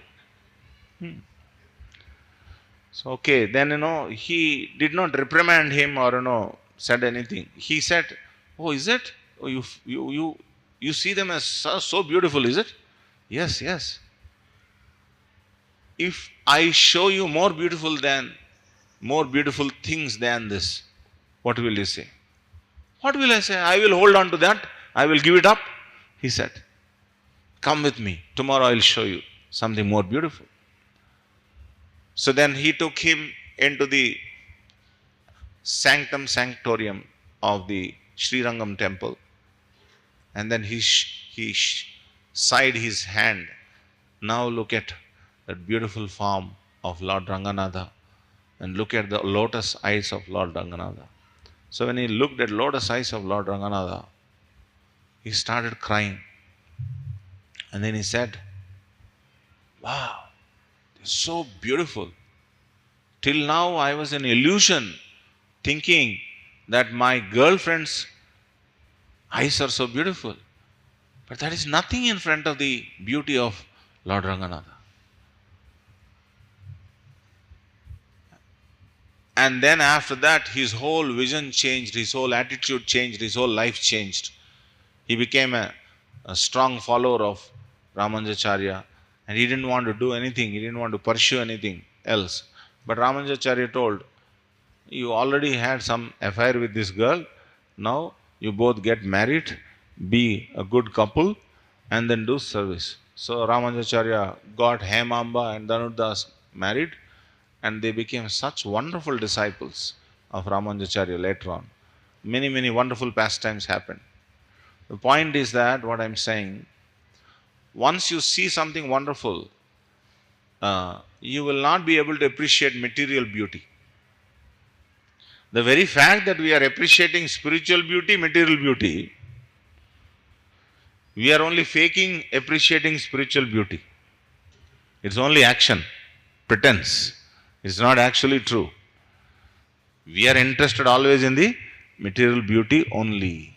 So okay, then he did not reprimand him or said anything. He said, "Oh, is it? Oh, you see them as so beautiful, is it? Yes, yes. If I show you more beautiful things than this, what will you say? What will I say? I will hold on to that. I will give it up." He said, "Come with me. Tomorrow I will show you something more beautiful." So then he took him into the sanctorium of the Sri Rangam temple, and then he sighed his hand. Now look at that beautiful form of Lord Ranganatha, and look at the lotus eyes of Lord Ranganatha. So when he looked at lotus eyes of Lord Ranganatha, he started crying. And then he said, "Wow, they're so beautiful. Till now I was in illusion thinking that my girlfriend's eyes are so beautiful. But that is nothing in front of the beauty of Lord Ranganatha." And then after that, his whole vision changed, his whole attitude changed, his whole life changed. He became a strong follower of Ramanujacharya, and he didn't want to do anything, he didn't want to pursue anything else. But Ramanujacharya told, "You already had some affair with this girl, now you both get married, be a good couple, and then do service." So Ramanujacharya got Hemamba and Dhanurdas married, and they became such wonderful disciples of Ramanujacharya later on. Many, many wonderful pastimes happened. The point is that what I'm saying, once you see something wonderful, you will not be able to appreciate material beauty. The very fact that we are appreciating spiritual beauty, material beauty, we are only faking appreciating spiritual beauty. It's only action, pretense. It's not actually true. We are interested always in the material beauty only.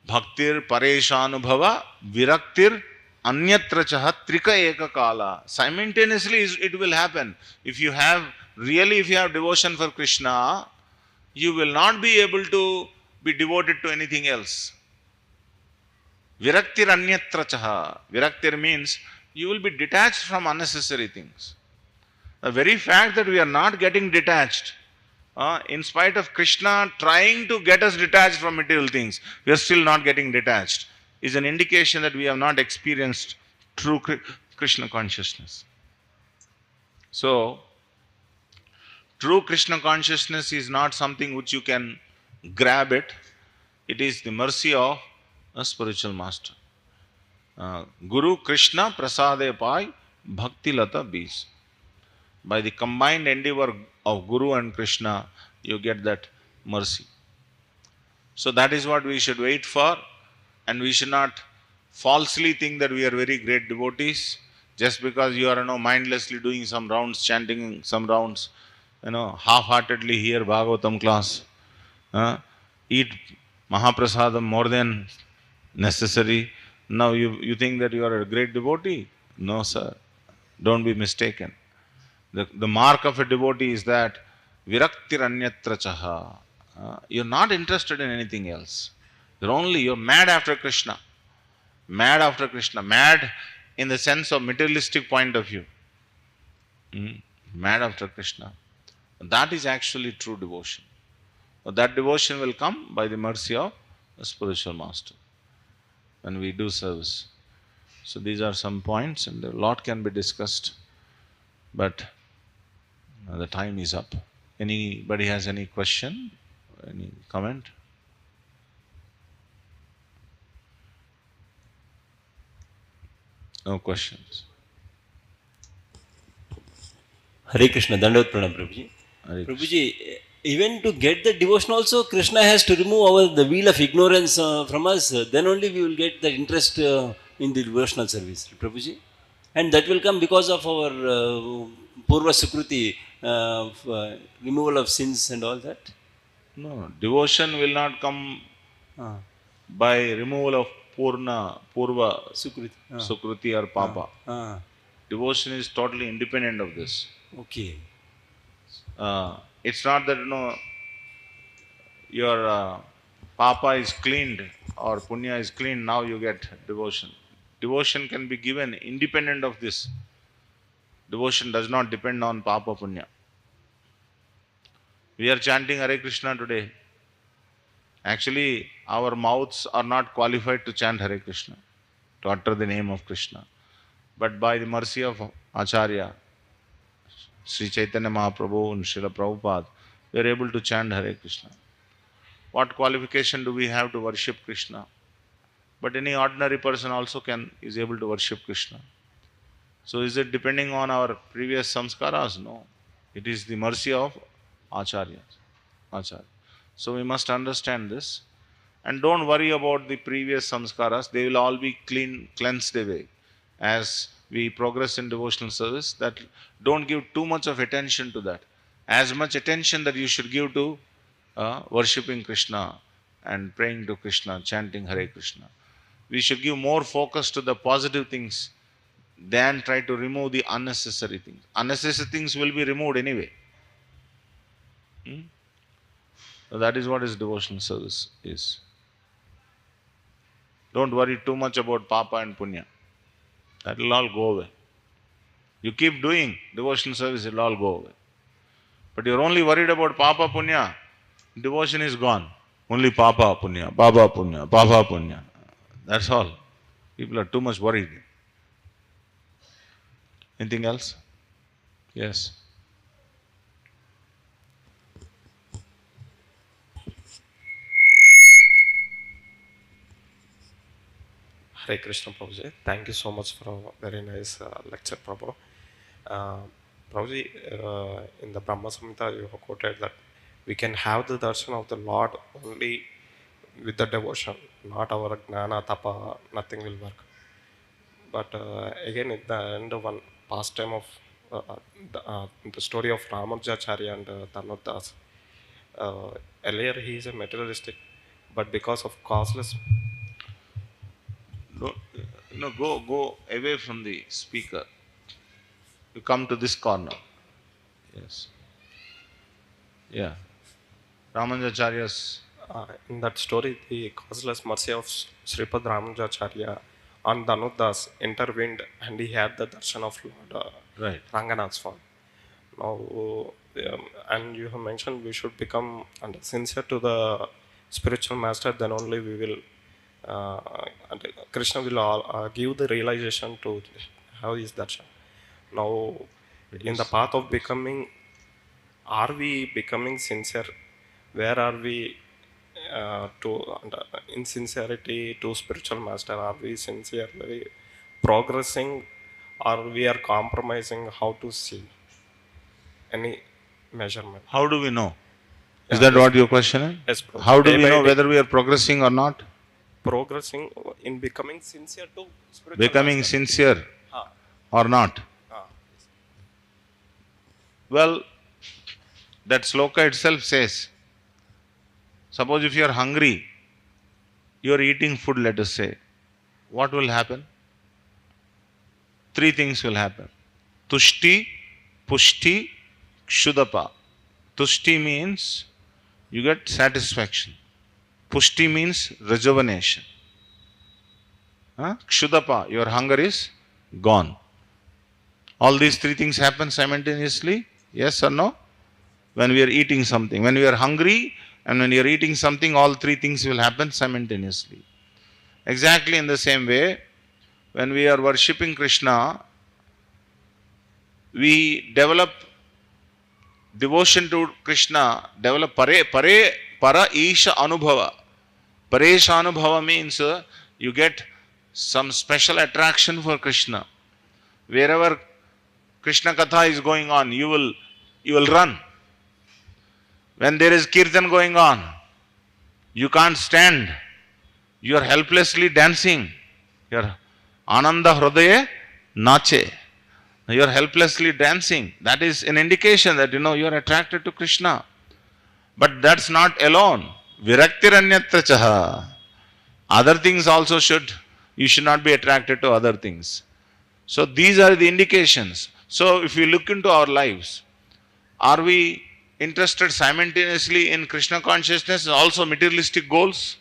Bhaktir pareshanubhava viraktir anyatra chaha trika eka kala. Simultaneously it will happen. If you have devotion for Krishna, you will not be able to be devoted to anything else. Viraktir anyatra chaha. Viraktir means you will be detached from unnecessary things. The very fact that we are not getting detached, in spite of Krishna trying to get us detached from material things, we are still not getting detached, is an indication that we have not experienced true Krishna consciousness. So, true Krishna consciousness is not something which you can grab it. It is the mercy of a spiritual master. Guru Krishna Prasade Pai Bhakti Lata Bees. By the combined endeavor of Guru and Krishna, you get that mercy. So that is what we should wait for, and we should not falsely think that we are very great devotees just because you are mindlessly doing some rounds, chanting some rounds, half-heartedly here Bhagavatam class, eat Mahaprasadam more than necessary. Now you think that you are a great devotee? No, sir. Don't be mistaken. The mark of a devotee is that viraktiranyatra chaha. You're not interested in anything else. You're mad after Krishna. Mad after Krishna. Mad in the sense of materialistic point of view. Mad after Krishna. That is actually true devotion. That devotion will come by the mercy of a spiritual master when we do service. So these are some points, and a lot can be discussed, but the time is up. Anybody has any question? Any comment? No questions. Hare Krishna, Dandavat Pranam, Prabhuji. Hare Krishna. Prabhuji, even to get the devotion also, Krishna has to remove the wheel of ignorance from us. Then only we will get the interest in the devotional service, Prabhuji. And that will come because of our Purva Sukruti, removal of sins and all that. No, devotion will not come by removal of Purva Sukruti or Papa. Devotion is totally independent of this. Okay. It's not that your Papa is cleaned or Punya is cleaned, now you get devotion. Devotion can be given independent of this. Devotion does not depend on Papa Punya. We are chanting Hare Krishna today. Actually, our mouths are not qualified to chant Hare Krishna, to utter the name of Krishna. But by the mercy of Acharya, Sri Chaitanya Mahaprabhu and Srila Prabhupada, we are able to chant Hare Krishna. What qualification do we have to worship Krishna? But any ordinary person also is able to worship Krishna. So is it depending on our previous samskaras? No. It is the mercy of Acharya. So we must understand this. And don't worry about the previous samskaras. They will all be cleansed away. As we progress in devotional service, that don't give too much of attention to that. As much attention that you should give to worshipping Krishna and praying to Krishna, chanting Hare Krishna. We should give more focus to the positive things than try to remove the unnecessary things. Unnecessary things will be removed anyway. So that is what his devotional service is. Don't worry too much about Papa and Punya. That will all go away. You keep doing devotional service, it will all go away. But you're only worried about Papa Punya, devotion is gone. Only Papa Punya, Baba Punya, Papa Punya. That's all. People are too much worried. Anything else? Yes. Hare Krishna, Prabhuji. Thank you so much for a very nice lecture, Prabhu. Prabhuji, in the Brahma Samhita, you have quoted that we can have the darshan of the Lord only with the devotion, not our gnana, tapa, nothing will work. But again, at the end of one pastime of the story of Ramanujacharya and Tanudas, earlier he is a materialistic, but because of causeless. Go away from the speaker. You come to this corner. Yes. Yeah. Ramanujacharya's. In that story, the causeless mercy of Sripad Ramanujacharya on Dhanudas intervened and he had the darshan of Lord Right. Ranganath's form. Now, and you have mentioned we should become sincere to the spiritual master, then only we will, and Krishna will give the realization to have his darshan. Now, in the path of becoming, are we becoming sincere? Where are we in sincerity to spiritual master? Are we sincerely progressing or we are compromising? How to see any measurement? How do we know? Is that what your question is? Yes, bro. How do Day we by know day. whether we are progressing or not? Progressing in becoming sincere to spiritual Becoming master. sincere or not? Well, that sloka itself says, Suppose if you are hungry, you are eating food, let us say, what will happen? Three things will happen. Tushti, Pushti, Kshudapa. Tushti means you get satisfaction. Pushti means rejuvenation. Kshudapa, your hunger is gone. All these three things happen simultaneously? Yes or no? When we are eating something. When we are hungry and when you are eating something, all three things will happen simultaneously. Exactly in the same way, when we are worshipping Krishna, we develop devotion to Krishna, develop para isha anubhava. Paresha anubhava means you get some special attraction for Krishna. Wherever Krishna Katha is going on, you will run. When there is kirtan going on, you can't stand. You are helplessly dancing. You are ananda hridaye nache. You are helplessly dancing. That is an indication that you are attracted to Krishna. But that's not alone. Viraktiranyatra chaha. Other things also you should not be attracted to other things. So these are the indications. So if we look into our lives, are we interested simultaneously in Krishna consciousness and also materialistic goals?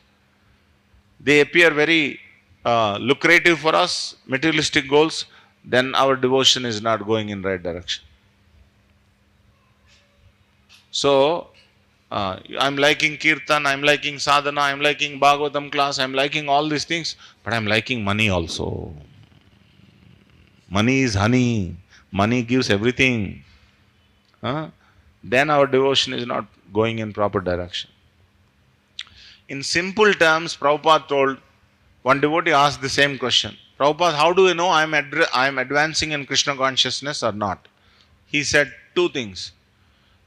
They appear very lucrative for us, materialistic goals, then our devotion is not going in right direction. So, I'm liking kirtan, I'm liking sadhana, I'm liking Bhagavatam class, I'm liking all these things, but I'm liking money also. Money is honey. Money gives everything. Then our devotion is not going in proper direction. In simple terms, Prabhupada told, one devotee asked the same question. Prabhupada, how do I know I am advancing in Krishna consciousness or not? He said two things.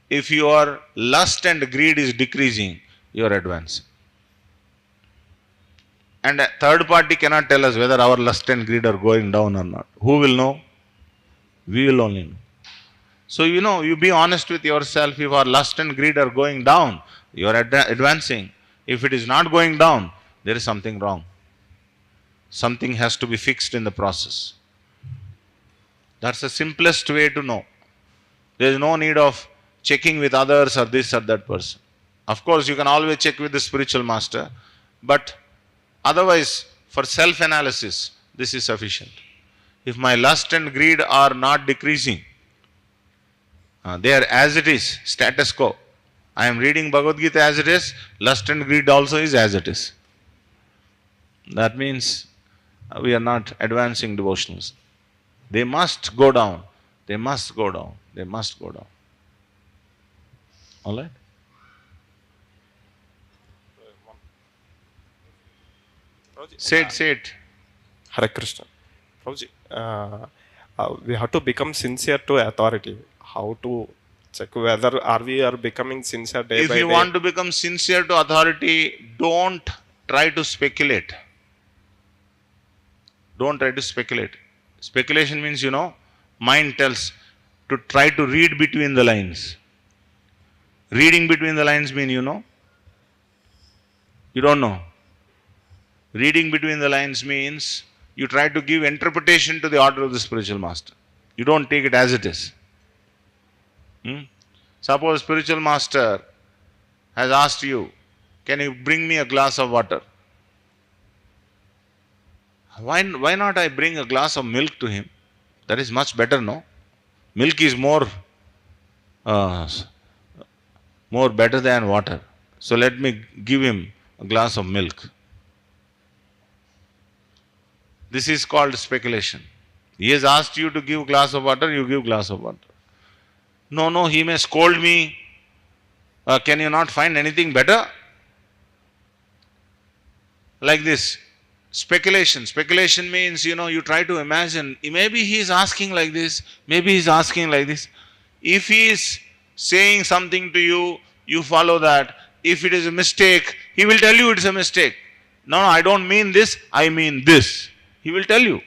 If your lust and greed is decreasing, you are advancing. And a third party cannot tell us whether our lust and greed are going down or not. Who will know? We will only know. So you be honest with yourself. If our lust and greed are going down, you are advancing. If it is not going down, there is something wrong. Something has to be fixed in the process. That's the simplest way to know. There is no need of checking with others or this or that person. Of course, you can always check with the spiritual master, but otherwise, for self-analysis, this is sufficient. If my lust and greed are not decreasing, they are as it is, status quo. I am reading Bhagavad Gita as it is, lust and greed also is as it is. That means we are not advancing devotionals. They must go down. They must go down. They must go down. All right? Say it. Hare Krishna. Prabhuji, we have to become sincere to authority. How to check whether we are becoming sincere day by day? If you want to become sincere to authority, don't try to speculate. Don't try to speculate. Speculation means, mind tells to try to read between the lines. Reading between the lines means, you don't know. Reading between the lines means you try to give interpretation to the order of the spiritual master. You don't take it as it is. Suppose spiritual master has asked you, can you bring me a glass of water? Why not I bring a glass of milk to him? That is much better, no? Milk is more better than water. So let me give him a glass of milk. This is called speculation. He has asked you to give a glass of water, you give glass of water. No, he may scold me. Can you not find anything better? Like this. Speculation. Speculation means, you try to imagine, maybe he is asking like this, maybe he is asking like this. If he is saying something to you, you follow that. If it is a mistake, he will tell you it's a mistake. No, I don't mean this, I mean this. He will tell you.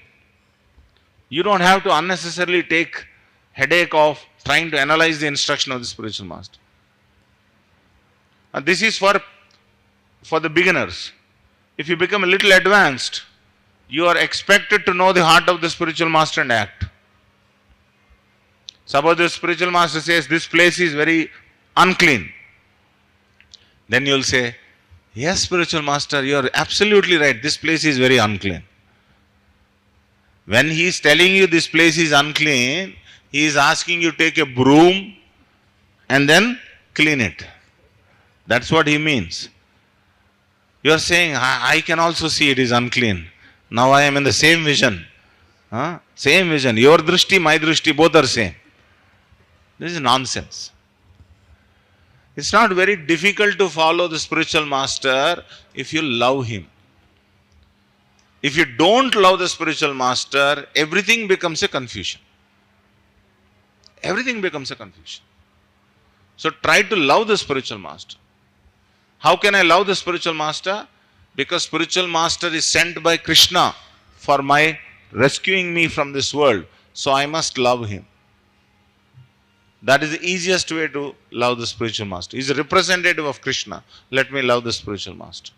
You don't have to unnecessarily take headache of trying to analyze the instruction of the spiritual master. And this is for for the beginners. If you become a little advanced, you are expected to know the heart of the spiritual master and act. Suppose the spiritual master says, this place is very unclean. Then you will say, yes, spiritual master, you are absolutely right. This place is very unclean. When he is telling you this place is unclean, he is asking you to take a broom and then clean it. That's what he means. You are saying, I can also see it is unclean. Now I am in the same vision. Same vision. Your drishti, my drishti, both are same. This is nonsense. It's not very difficult to follow the spiritual master if you love him. If you don't love the spiritual master, everything becomes a confusion. Everything becomes a confusion. So try to love the spiritual master. How can I love the spiritual master? Because spiritual master is sent by Krishna for my rescuing me from this world. So I must love him. That is the easiest way to love the spiritual master. He is a representative of Krishna. Let me love the spiritual master.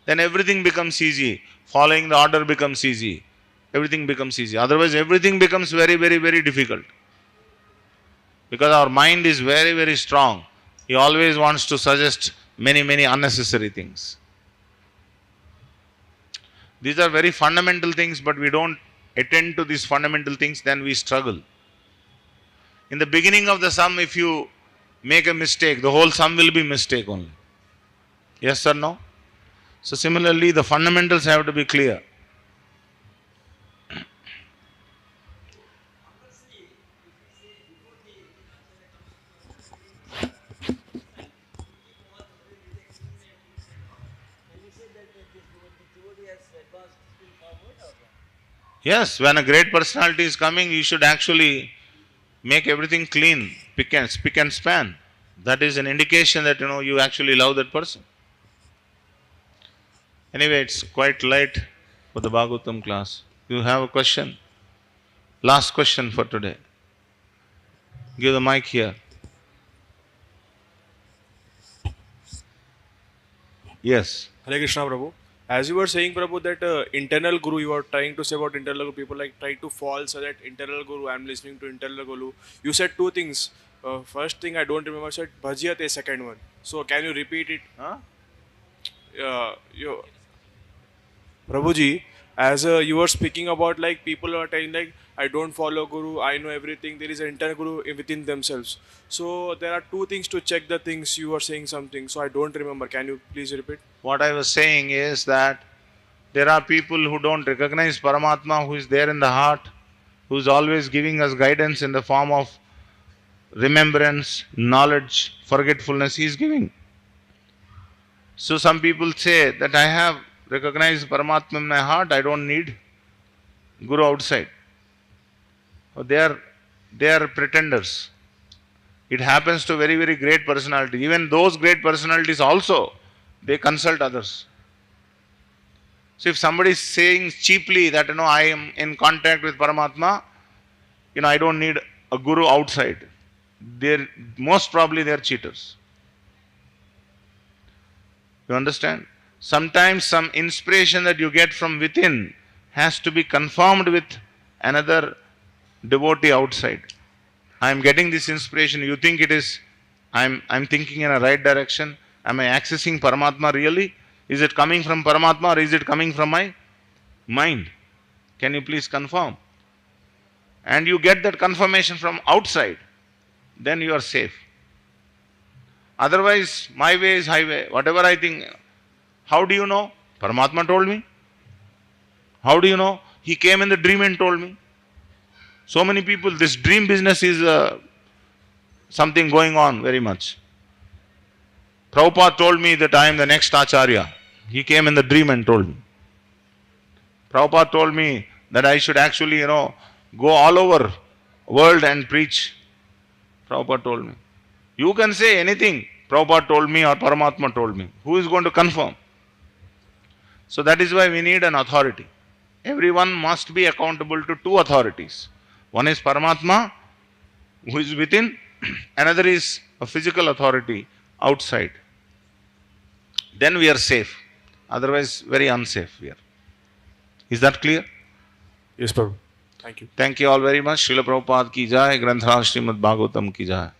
Then everything becomes easy. Following the order becomes easy. Everything becomes easy. Otherwise, everything becomes very, very, very difficult. Because our mind is very, very strong. He always wants to suggest many, many unnecessary things. These are very fundamental things, but we don't attend to these fundamental things, then we struggle. In the beginning of the sum, if you make a mistake, the whole sum will be mistake only. Yes or no? So similarly, the fundamentals have to be clear. Yes, when a great personality is coming, you should actually make everything clean, spick and span. That is an indication that you actually love that person. Anyway, it's quite late for the Bhagavatam class. You have a question? Last question for today. Give the mic here. Yes. Hare Krishna, Prabhu. As you were saying, Prabhu, that internal guru, you were trying to say about internal guru, people like try to fall, so that internal guru, I'm listening to internal guru. You said two things. First thing I don't remember, said bhajiyate, second one. So can you repeat it? Prabhuji, as you were speaking about, like people are telling like, I don't follow guru, I know everything. There is an internal guru within themselves. So there are two things to check the things. You were saying something, so I don't remember. Can you please repeat? What I was saying is that there are people who don't recognize Paramatma, who is there in the heart, who is always giving us guidance in the form of remembrance, knowledge, forgetfulness. He is giving. So some people say that I have recognized Paramatma in my heart, I don't need guru outside. They are pretenders. It happens to very, very great personalities. Even those great personalities also, they consult others. So if somebody is saying cheaply that I am in contact with Paramatma, I don't need a guru outside. Most probably they are cheaters. You understand? Sometimes some inspiration that you get from within has to be confirmed with another devotee outside. I am getting this inspiration. You think it is, I'm thinking in a right direction. Am I accessing Paramatma really? Is it coming from Paramatma or is it coming from my mind? Can you please confirm? And you get that confirmation from outside, then you are safe. Otherwise, my way is highway. Whatever I think. How do you know? Paramatma told me. How do you know? He came in the dream and told me. So many people, this dream business is something going on very much. Prabhupada told me that I am the next Acharya. He came in the dream and told me. Prabhupada told me that I should actually, go all over world and preach. Prabhupada told me. You can say anything. Prabhupada told me or Paramatma told me. Who is going to confirm? So that is why we need an authority. Everyone must be accountable to two authorities. One is Paramatma, who is within. Another is a physical authority outside. then we are safe. Otherwise, very unsafe we are. Is that clear? Yes, Prabhu. Thank you. Thank you all very much. Srila Prabhupada ki jai, Granthra Srimad Bhagavatam ki jai.